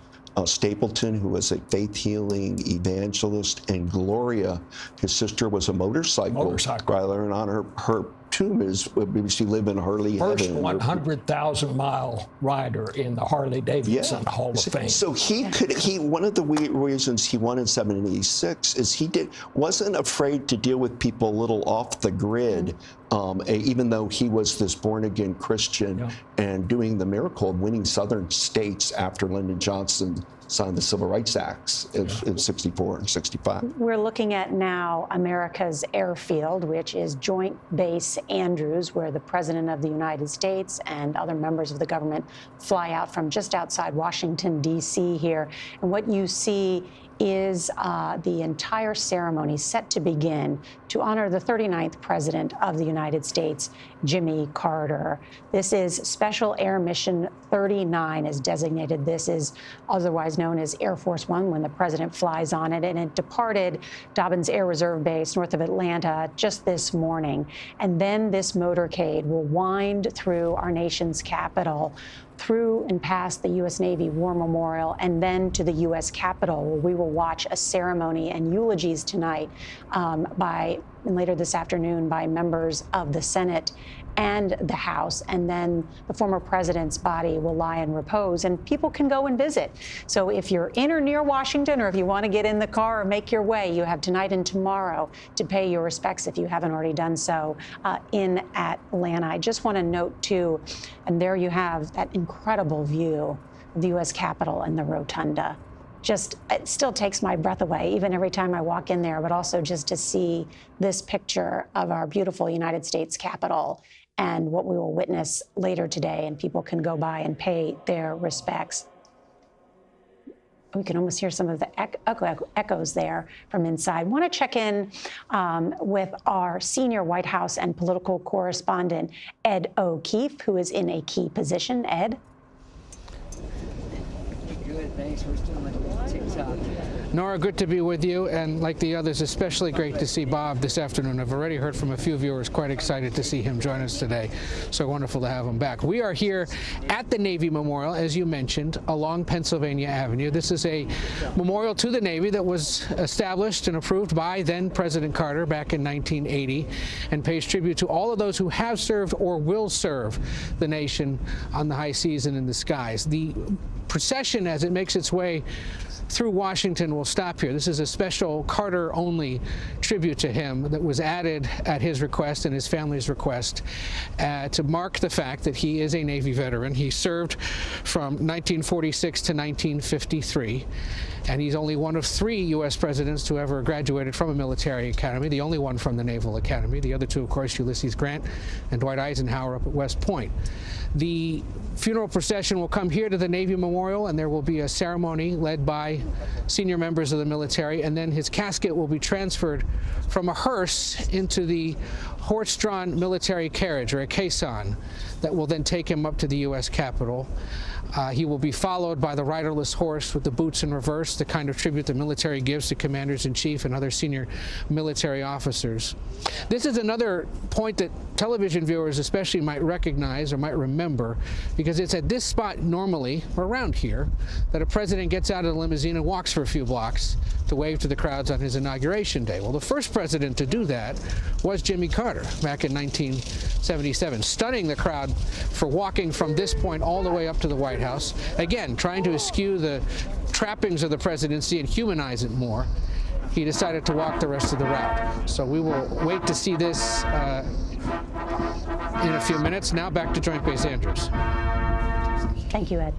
Stapleton, who was a faith healing evangelist, and Gloria, his sister, was a motorcycle rider, and on her tomb is she lived in Harley First Heaven. 100,000-mile rider in the Harley Davidson Hall of Fame. So one of the reasons he won in 1976 is he wasn't afraid to deal with people a little off the grid, even though he was this born-again Christian and doing the miracle of winning southern states after Lyndon Johnson signed the Civil Rights Acts in 64 and 65. We're looking at now America's airfield, which is Joint Base Andrews, where the President of the United States and other members of the government fly out from just outside Washington, D.C. here. And what you see is the entire ceremony set to begin to honor the 39th President of the United States, Jimmy Carter. This is Special Air Mission 39 is designated. This is otherwise known as Air Force One when the president flies on it, and it departed Dobbins Air Reserve Base north of Atlanta just this morning. And then this motorcade will wind through our nation's capital, through and past the U.S. Navy War Memorial, and then to the U.S. Capitol, where we will watch a ceremony and eulogies tonight and later this afternoon by members of the Senate and the House. And then the former president's body will lie in repose, and people can go and visit. So if you're in or near Washington, or if you want to get in the car or make your way, you have tonight and tomorrow to pay your respects if you haven't already done so in Atlanta. I just want to note, too, and there you have that incredible view of the U.S. Capitol and the Rotunda. It still takes my breath away, even every time I walk in there, but also just to see this picture of our beautiful United States Capitol and what we will witness later today, and people can go by and pay their respects. We can almost hear some of the echoes there from inside. Want to check in with our senior White House and political correspondent, Ed O'Keefe, who is in a key position. Ed? Good. Thanks for doing TikTok. Nora, good to be with you, and like the others, especially great to see Bob this afternoon. I've already heard from a few viewers quite excited to see him join us today. So wonderful to have him back. We are here at the Navy Memorial, as you mentioned, along Pennsylvania Avenue. This is a memorial to the Navy that was established and approved by then President Carter back in 1980 and pays tribute to all of those who have served or will serve the nation on the high seas and in the skies. The procession, as it makes its way through Washington, will stop here. This is a special Carter-only tribute to him that was added at his request and his family's request to mark the fact that he is a Navy veteran. He served from 1946 to 1953, and he's only one of 3 U.S. presidents to ever graduated from a military academy, the only one from the Naval Academy. The other 2, of course, Ulysses Grant and Dwight Eisenhower up at West Point. The funeral procession will come here to the Navy Memorial, and there will be a ceremony led by senior members of the military, and then his casket will be transferred from a hearse into the horse-drawn military carriage, or a caisson, that will then take him up to the U.S. Capitol. He will be followed by the riderless horse with the boots in reverse, the kind of tribute the military gives to commanders-in-chief and other senior military officers. This is another point that television viewers especially might recognize or might remember, because it's at this spot normally, or around here, that a president gets out of the limousine and walks for a few blocks to wave to the crowds on his inauguration day. Well, the first president to do that was Jimmy Carter back in 1977, stunning the crowd for walking from this point all the way up to the White House, again, trying to eschew the trappings of the presidency and humanize it more. He decided to walk the rest of the route. So we will wait to see this in a few minutes. Now back to Joint Base Andrews. Thank you, Ed.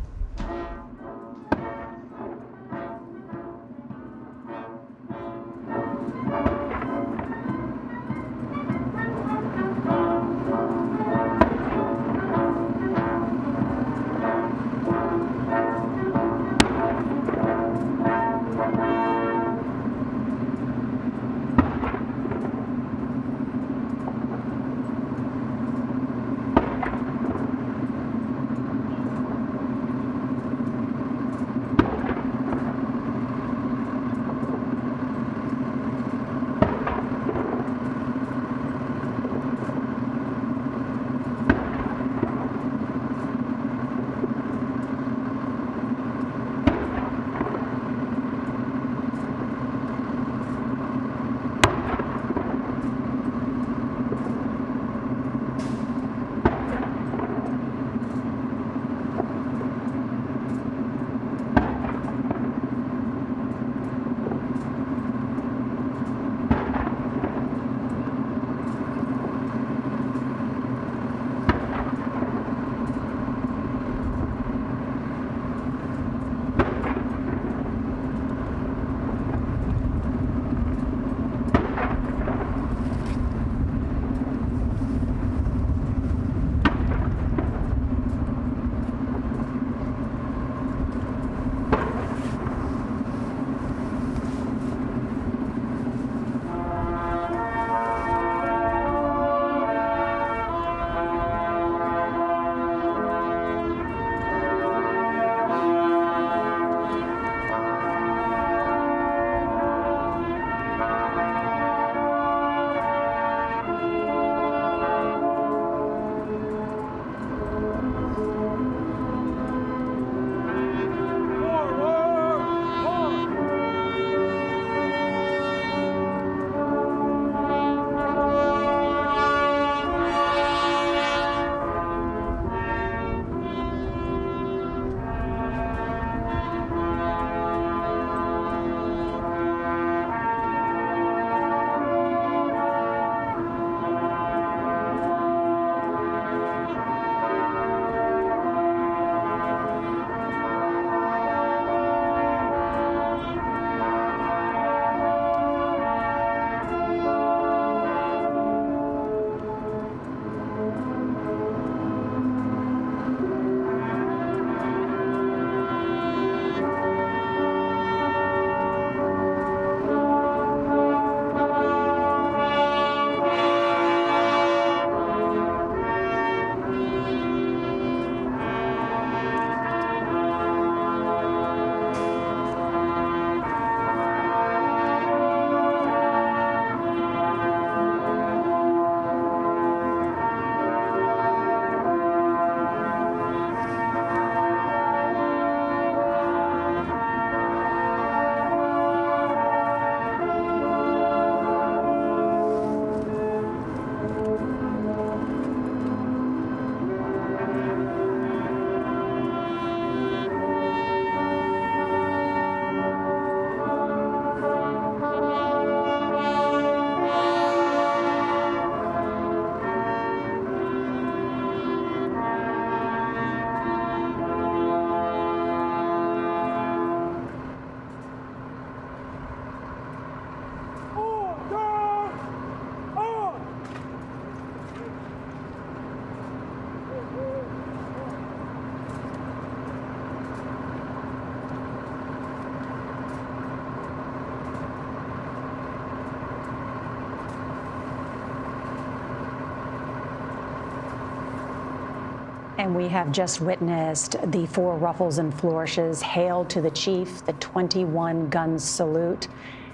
And we have just witnessed the 4 ruffles and flourishes. Hail to the chief, the 21 guns salute.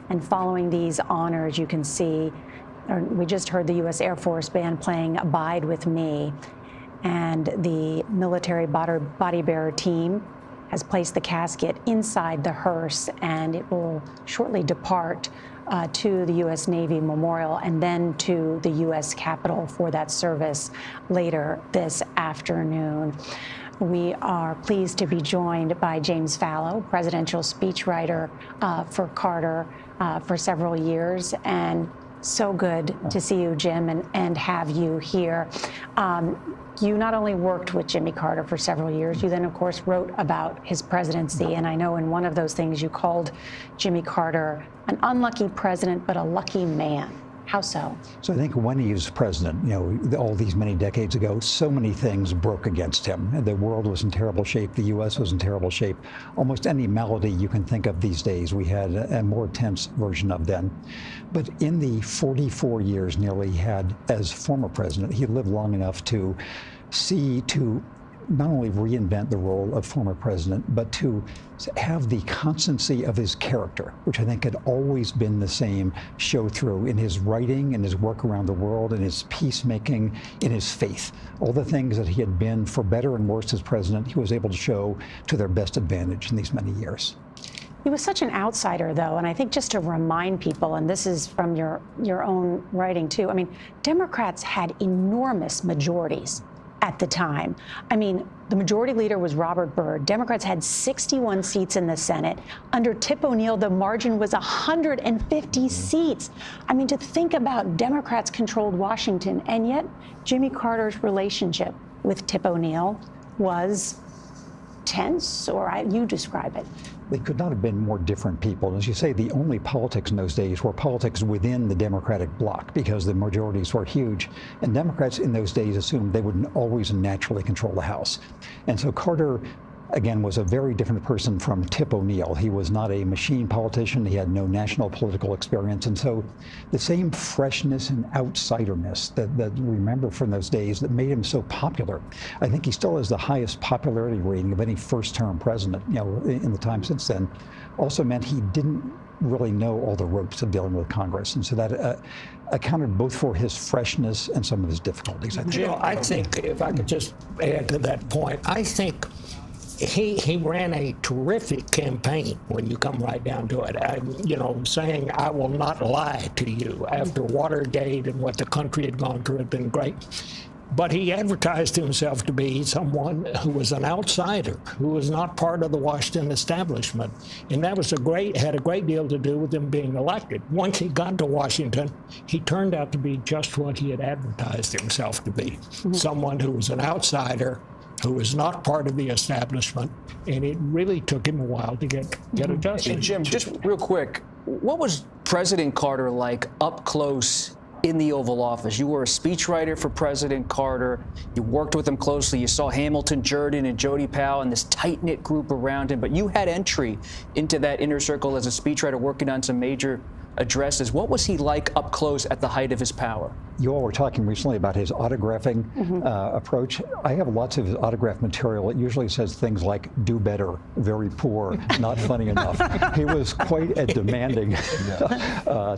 And following these honors, you can see, we just heard the U.S. Air Force Band playing Abide With Me. And the military body bearer team has placed the casket inside the hearse, and it will shortly depart to the U.S. Navy Memorial and then to the U.S. Capitol for that service later this afternoon. We are pleased to be joined by James Fallow, presidential speechwriter for Carter for several years, and so good to see you, Jim, and have you here. You not only worked with Jimmy Carter for several years, you then, of course, wrote about his presidency. And I know in one of those things you called Jimmy Carter an unlucky president, but a lucky man. How so? So I think when he was president, all these many decades ago, so many things broke against him. The world was in terrible shape. The U.S. was in terrible shape. Almost any malady you can think of these days, we had a more intense version of then. But in the 44 years nearly he had as former president, he lived long enough to not only reinvent the role of former president, but to have the constancy of his character, which I think had always been the same, show through in his writing, in his work around the world, in his peacemaking, in his faith. All the things that he had been, for better and worse as president, he was able to show to their best advantage in these many years. He was such an outsider, though, and I think just to remind people, and this is from your own writing, too, I mean, Democrats had enormous majorities at the time. I mean, the majority leader was Robert Byrd. Democrats had 61 seats in the Senate. Under Tip O'Neill, the margin was 150 seats. I mean, to think about Democrats controlled Washington, and yet Jimmy Carter's relationship with Tip O'Neill was tense, or you describe it. They could not have been more different people. As you say, the only politics in those days were politics within the Democratic bloc because the majorities were huge. And Democrats in those days assumed they would always naturally control the House. And so Carter, again, was a very different person from Tip O'Neill. He was not a machine politician. He had no national political experience. And so the same freshness and outsiderness that we remember from those days that made him so popular. I think he still has the highest popularity rating of any first-term president, in the time since then. Also meant he didn't really know all the ropes of dealing with Congress. And so that accounted both for his freshness and some of his difficulties, I think. Jim, I think, if I could just add to that point, I think he ran a terrific campaign when you come right down to it. Saying, I will not lie to you after Watergate and what the country had gone through had been great. But he advertised himself to be someone who was an outsider, who was not part of the Washington establishment. And that was had a great deal to do with him being elected. Once he got to Washington, he turned out to be just what he had advertised himself to be, someone who was an outsider, who was not part of the establishment, and it really took him a while to get adjusted. Hey, Jim, just real quick, what was President Carter like up close in the Oval Office? You were a speechwriter for President Carter. You worked with him closely. You saw Hamilton, Jordan, and Jody Powell and this tight-knit group around him, but you had entry into that inner circle as a speechwriter working on some major addresses. What was he like up close at the height of his power? You all were talking recently about his autographing approach. I have lots of his autograph material. It usually says things like, do better, very poor, not funny enough. He was quite a demanding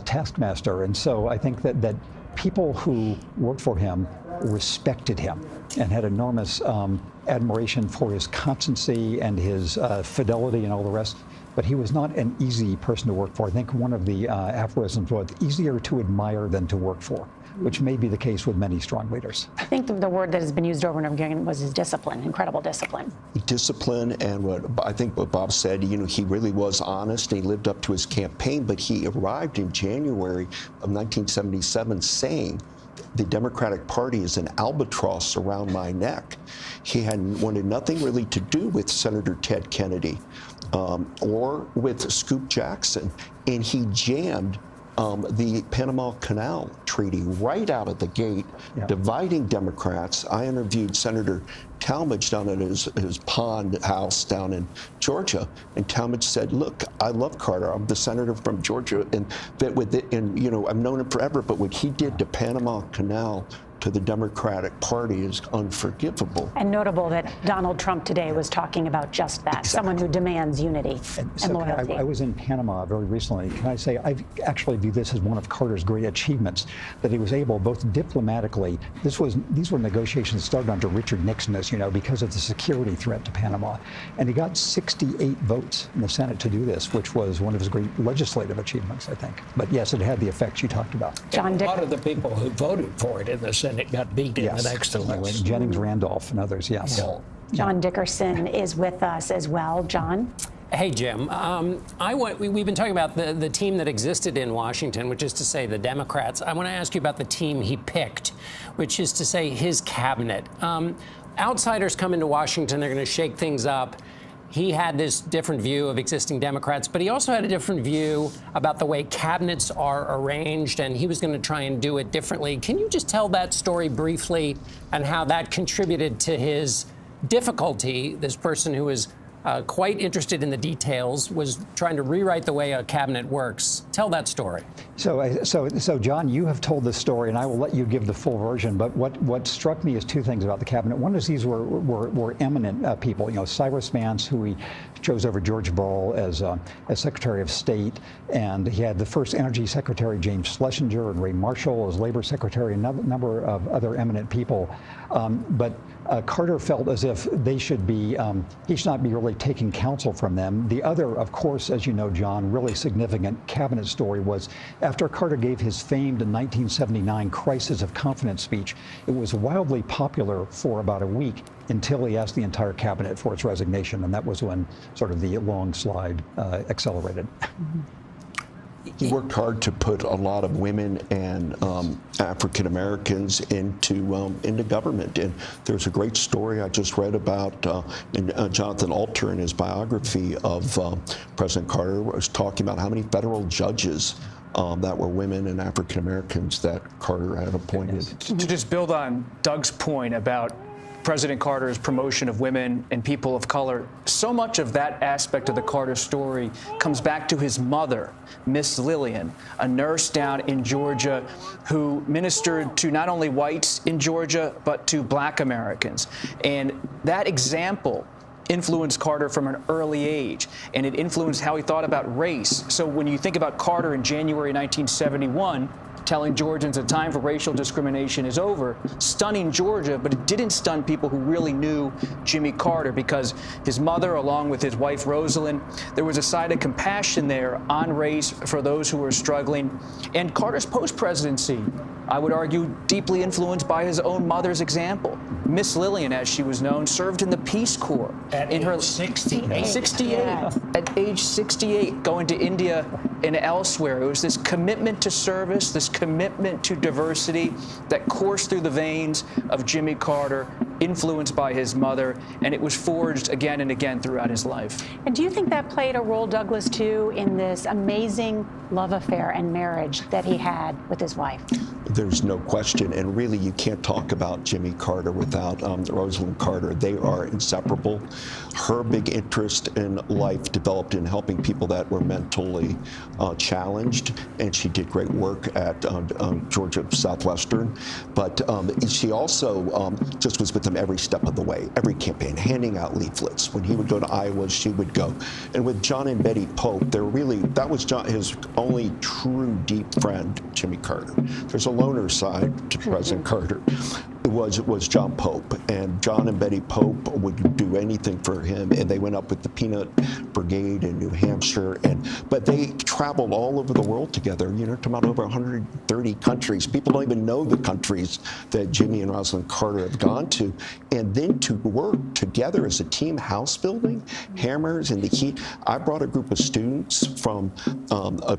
taskmaster. And so I think that people who worked for him respected him and had enormous admiration for his constancy and his fidelity and all the rest. But he was not an easy person to work for. I think one of the aphorisms was easier to admire than to work for, which may be the case with many strong leaders. I think the word that has been used over and over again was his discipline, incredible discipline. Discipline, and what Bob said, he really was honest. He lived up to his campaign, but he arrived in January of 1977 saying, the Democratic Party is an albatross around my neck. He wanted nothing really to do with Senator Ted Kennedy or with Scoop Jackson, and he jammed the Panama Canal Treaty right out of the gate, dividing Democrats. I interviewed Senator Talmadge down at his pond house down in Georgia, and Talmadge said, "Look, I love Carter. I'm the senator from Georgia, and I've known him forever. But what he did to Panama Canal to the Democratic Party is unforgivable. And notable that Donald Trump today was talking about just that, someone who demands unity and loyalty. I was in Panama very recently. Can I say, I actually view this as one of Carter's great achievements, that he was able, both diplomatically, these were negotiations started under Richard Nixon, as you know, because of the security threat to Panama. And he got 68 votes in the Senate to do this, which was one of his great legislative achievements, I think. But yes, it had the effects you talked about. John Dick. A lot of the people who voted for it in the Senate got beat in the next election. Jennings Randolph and others, yes. Yeah. John Dickerson is with us as well. John? Hey, Jim. We've been talking about the team that existed in Washington, which is to say the Democrats. I want to ask you about the team he picked, which is to say his cabinet. Outsiders come into Washington, they're going to shake things up. He had this different view of existing Democrats, but he also had a different view about the way cabinets are arranged, and he was going to try and do it differently. Can you just tell that story briefly and how that contributed to his difficulty? This person who was quite interested in the details was trying to rewrite the way a cabinet works. Tell that story. So John, you have told this story, and I will let you give the full version. But what struck me is two things about the cabinet. One is these were eminent people. You know, Cyrus Vance, who he chose over George Bull as Secretary of State, and he had the first Energy Secretary James Schlesinger and Ray Marshall as Labor Secretary, and a number of other eminent people. But Carter felt as if they should be, he should not be really taking counsel from them. The other, of course, as you know, John, really significant cabinet story was after Carter gave his famed 1979 crisis of confidence speech, it was wildly popular for about a week until he asked the entire cabinet for its resignation, and that was when sort of the long slide accelerated. Mm-hmm. He worked hard to put a lot of women and African Americans into government. And there's a great story I just read about Jonathan Alter in his biography of President Carter was talking about how many federal judges that were women and African Americans that Carter had appointed. To just build on Doug's point about President Carter's promotion of women and people of color, so much of that aspect of the Carter story comes back to his mother, Miss Lillian, a nurse down in Georgia who ministered to not only whites in Georgia, but to black Americans. And that example influenced Carter from an early age, and it influenced how he thought about race. So when you think about Carter in January 1971, telling Georgians the time for racial discrimination is over, stunning Georgia, but it didn't stun people who really knew Jimmy Carter, because his mother, along with his wife Rosalind, there was a side of compassion there on race for those who were struggling. And Carter's post-presidency, I would argue, deeply influenced by his own mother's example. Miss Lillian, as she was known, served in the Peace Corps. At age 68. 68. Yeah. At age 68, going to India and elsewhere. It was this commitment to service, this commitment to diversity that coursed through the veins of Jimmy Carter, influenced by his mother, and it was forged again and again throughout his life. And do you think that played a role, Douglas, too, in this amazing love affair and marriage that he had with his wife? There's no question, and really you can't talk about Jimmy Carter without Rosalind Carter. They are inseparable. Her big interest in life developed in helping people that were mentally challenged, and she did great work at Georgia Southwestern. But she also just was with them every step of the way, every campaign, handing out leaflets. When he would go to Iowa, she would go. And with John and Betty Pope, that was his only true deep friend, Jimmy Carter. There's a loner side to President Carter. It was John Pope, and John and Betty Pope would do anything for him, and they went up with the Peanut Brigade in New Hampshire, but they traveled all over the world together, to about over 130 countries. People don't even know the countries that Jimmy and Rosalind Carter have gone to, and then to work together as a team house building, hammers in the heat. I brought a group of students from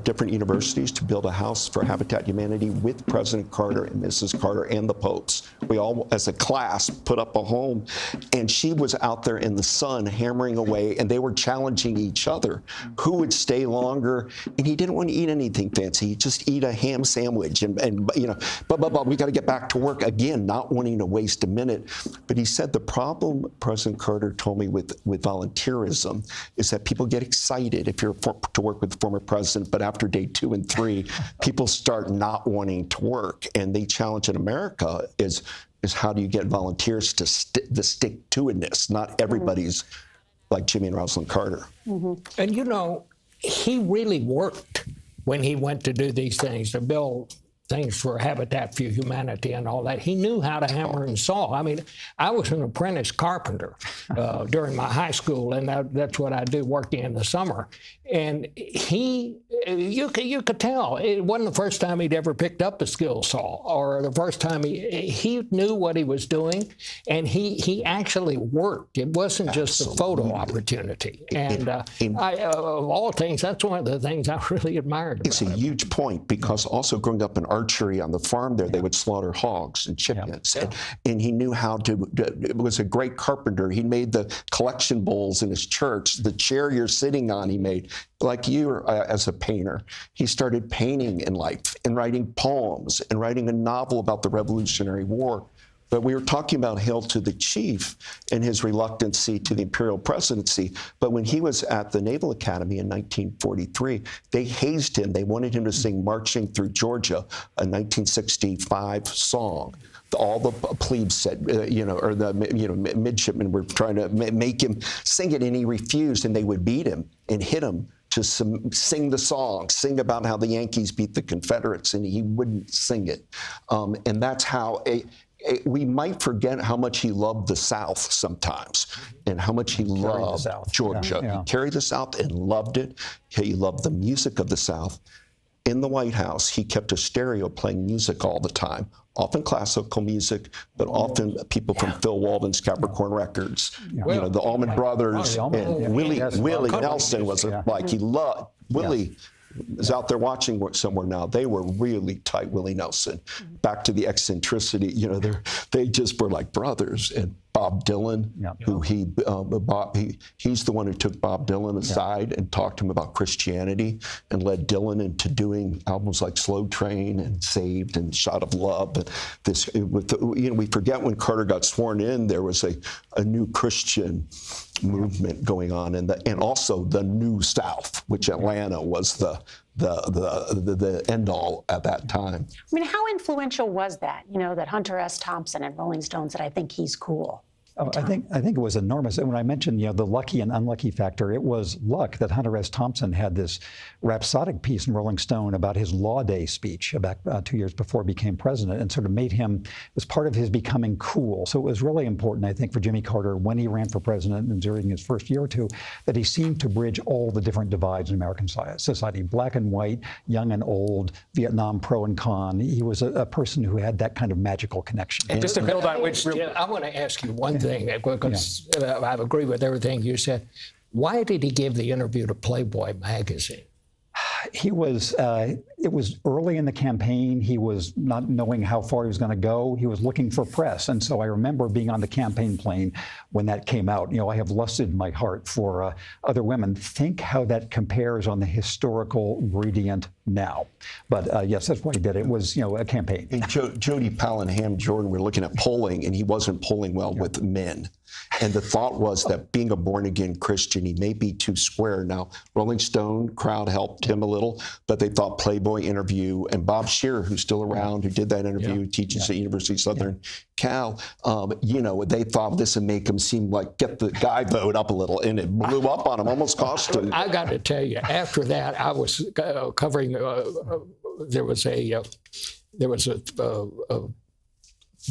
different universities to build a house for Habitat Humanity with President Carter and Mrs. Carter and the Popes. We all, as a class, put up a home, and she was out there in the sun hammering away, and they were challenging each other. Who would stay longer? And he didn't want to eat anything fancy. He'd just eat a ham sandwich, and you know, but we got to get back to work again, not wanting to waste a minute. But he said the problem, President Carter told me, with volunteerism is that people get excited if you're to work with the former president, but after day 2 and 3, people start not wanting to work. And the challenge in America is how do you get volunteers to the stick-to-itness? Not everybody's like Jimmy and Rosalind Carter. And you know, he really worked when he went to do these things, to build things for Habitat for Humanity and all that. He knew how to hammer and saw. I mean, I was an apprentice carpenter during my high school, and that's what I do, working in the summer. And you could tell it wasn't the first time he'd ever picked up a skill saw, or the first time he knew what he was doing, and he actually worked. It wasn't just a photo opportunity. And of all things, that's one of the things I really admired about It's a huge point, because also growing up in archery on the farm there, they would slaughter hogs and chickens. And he knew how to, was a great carpenter. He made the collection bowls in his church. The chair you're sitting on, he made. Like you as a painter, he started painting in life and writing poems and writing a novel about the Revolutionary War. But we were talking about Hail to the Chief and his reluctancy to the imperial presidency. But when he was at the Naval Academy in 1943, they hazed him. They wanted him to sing Marching Through Georgia, a 1965 song. All the plebes said, or the midshipmen were trying to make him sing it, and he refused, and they would beat him and hit him to sing the song, sing about how the Yankees beat the Confederates, and he wouldn't sing it. And that's how we might forget how much he loved the South sometimes, and how much he loved Georgia. Yeah. He carried the South and loved it. He loved the music of the South. In the White House, he kept a stereo playing music all the time, often classical music, but often people from Phil Walden's Capricorn Records, the Allman Brothers, and Willie Nelson was like, he loved, Willie is out there watching somewhere now. They were really tight, Willie Nelson. Back to the eccentricity, they just were like brothers. And Bob Dylan, who he's the one who took Bob Dylan aside and talked to him about Christianity, and led Dylan into doing albums like Slow Train and Saved and Shot of Love. And we forget when Carter got sworn in, there was a new Christian movement going on, and also the New South, which Atlanta was the end all at that time. I mean, how influential was that? That Hunter S. Thompson and Rolling Stone said, "I think he's cool." Oh, I think it was enormous. And when I mentioned, the lucky and unlucky factor, it was luck that Hunter S. Thompson had this rhapsodic piece in Rolling Stone about his Law Day speech back 2 years before he became president, and sort of made him, was part of his becoming cool. So it was really important, I think, for Jimmy Carter when he ran for president and during his first year or two, that he seemed to bridge all the different divides in American society, black and white, young and old, Vietnam pro and con. He was a person who had that kind of magical connection. And just to build on which, I want to ask you one thing, because I agree with everything you said. Why did he give the interview to Playboy magazine? He was, it was early in the campaign. He was not knowing how far he was going to go. He was looking for press. And so I remember being on the campaign plane when that came out. I have lusted in my heart for other women. Think how that compares on the historical gradient now. But yes, that's why he did it. It was, a campaign. And Jody Powell and Ham Jordan were looking at polling, and he wasn't polling well with men. And the thought was that being a born-again Christian, he may be too square. Now, Rolling Stone crowd helped him a little, but they thought Playboy interview, and Bob Shearer, who's still around, who did that interview, teaches at University of Southern Cal, they thought this would make him seem like, get the guy vote up a little, and it blew up on him, almost cost him. I got to tell you, after that, I was covering, there was a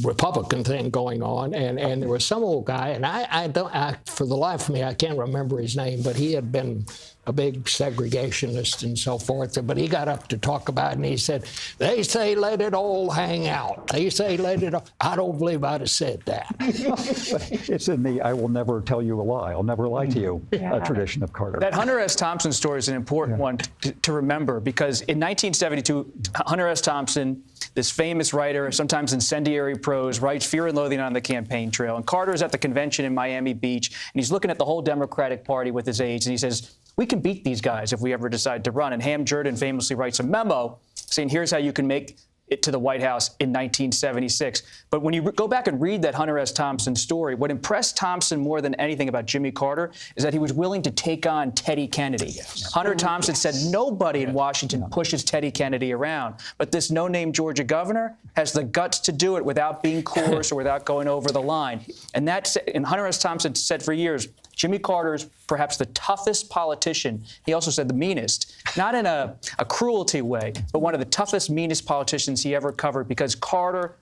Republican thing going on, and there was some old guy, and I for the life of me, I can't remember his name, but he had been a big segregationist and so forth. But he got up to talk about it, and he said, they say let it all hang out. They say let it all. I don't believe I'd have said that. It's in the I will never tell you a lie, I'll never lie to you tradition of Carter. That Hunter S. Thompson story is an important one to remember, because in 1972, Hunter S. Thompson, this famous writer, sometimes incendiary prose, writes Fear and Loathing on the Campaign Trail. And Carter is at the convention in Miami Beach, and he's looking at the whole Democratic Party with his aides, and he says, we can beat these guys if we ever decide to run. And Ham Jordan famously writes a memo saying, here's how you can make it to the White House in 1976. But when you go back and read that Hunter S. Thompson story, what impressed Thompson more than anything about Jimmy Carter is that he was willing to take on Teddy Kennedy. Hunter Thompson said nobody in Washington pushes Teddy Kennedy around, but this no-name Georgia governor has the guts to do it without being coerced or without going over the line. And Hunter S. Thompson said for years, Jimmy Carter's perhaps the toughest politician. He also said the meanest, not in a cruelty way, but one of the toughest, meanest politicians he ever covered, because Carter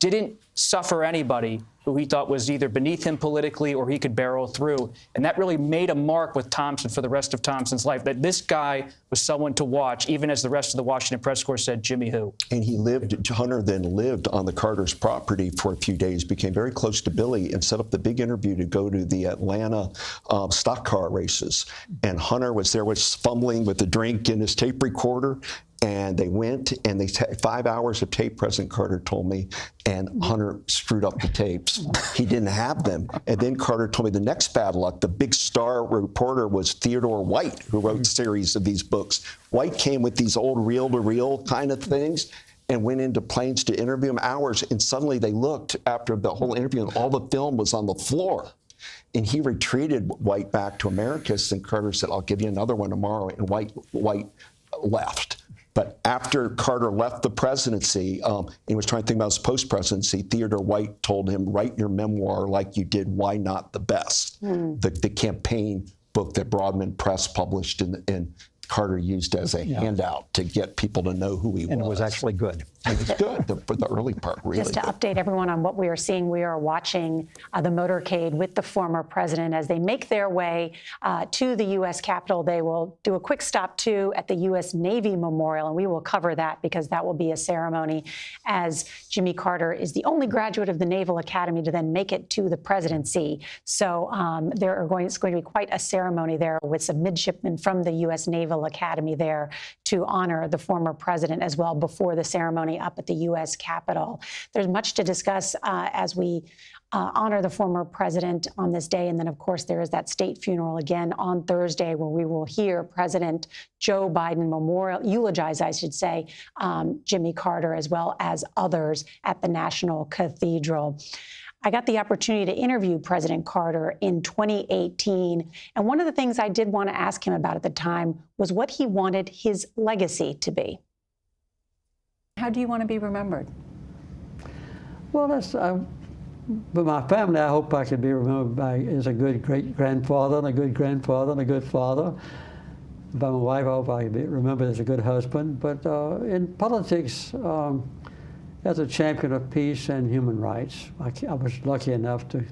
didn't suffer anybody who he thought was either beneath him politically or he could barrel through. And that really made a mark with Thompson for the rest of Thompson's life, that this guy was someone to watch, even as the rest of the Washington press corps said, Jimmy who? And Hunter then lived on the Carter's property for a few days, became very close to Billy, and set up the big interview to go to the Atlanta stock car races. And Hunter was there, was fumbling with a drink in his tape recorder. And they went, and they 5 hours of tape, President Carter told me, and Hunter screwed up the tapes. He didn't have them. And then Carter told me the next bad luck, the big star reporter was Theodore White, who wrote a series of these books. White came with these old reel-to-reel kind of things and went into planes to interview him hours, and suddenly they looked after the whole interview, and all the film was on the floor. And he retreated White back to Americus, and Carter said, I'll give you another one tomorrow, and White left. But after Carter left the presidency, and he was trying to think about his post-presidency, Theodore White told him, write your memoir like you did Why Not the Best, the campaign book that Broadman Press published and Carter used as a handout to get people to know who he was. And it was actually good. It was good, the early part, really. Just to update everyone on what we are seeing, we are watching the motorcade with the former president as they make their way to the U.S. Capitol. They will do a quick stop, too, at the U.S. Navy Memorial, and we will cover that because that will be a ceremony, as Jimmy Carter is the only graduate of the Naval Academy to then make it to the presidency. So it's going to be quite a ceremony there with some midshipmen from the U.S. Naval Academy there to honor the former president as well before the ceremony up at the U.S. Capitol. There's much to discuss as we honor the former president on this day. And then, of course, there is that state funeral again on Thursday where we will hear President Joe Biden eulogize, I should say, Jimmy Carter as well as others at the National Cathedral. I got the opportunity to interview President Carter in 2018. And one of the things I did want to ask him about at the time was what he wanted his legacy to be. How do you want to be remembered? Well, but my family, I hope I could be remembered as a good great-grandfather and a good grandfather and a good father. By my wife, I hope I could be remembered as a good husband. But in politics, as a champion of peace and human rights, I was lucky enough to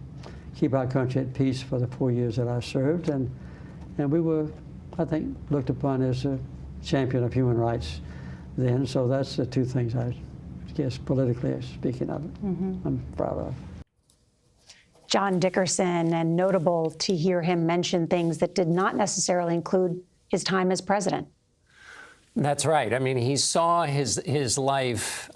keep our country at peace for the 4 years that I served. And we were, I think, looked upon as a champion of human rights then. So that's the two things I guess politically speaking of it, I'm proud of. John Dickerson, and notable to hear him mention things that did not necessarily include his time as president. That's right. I mean, he saw his life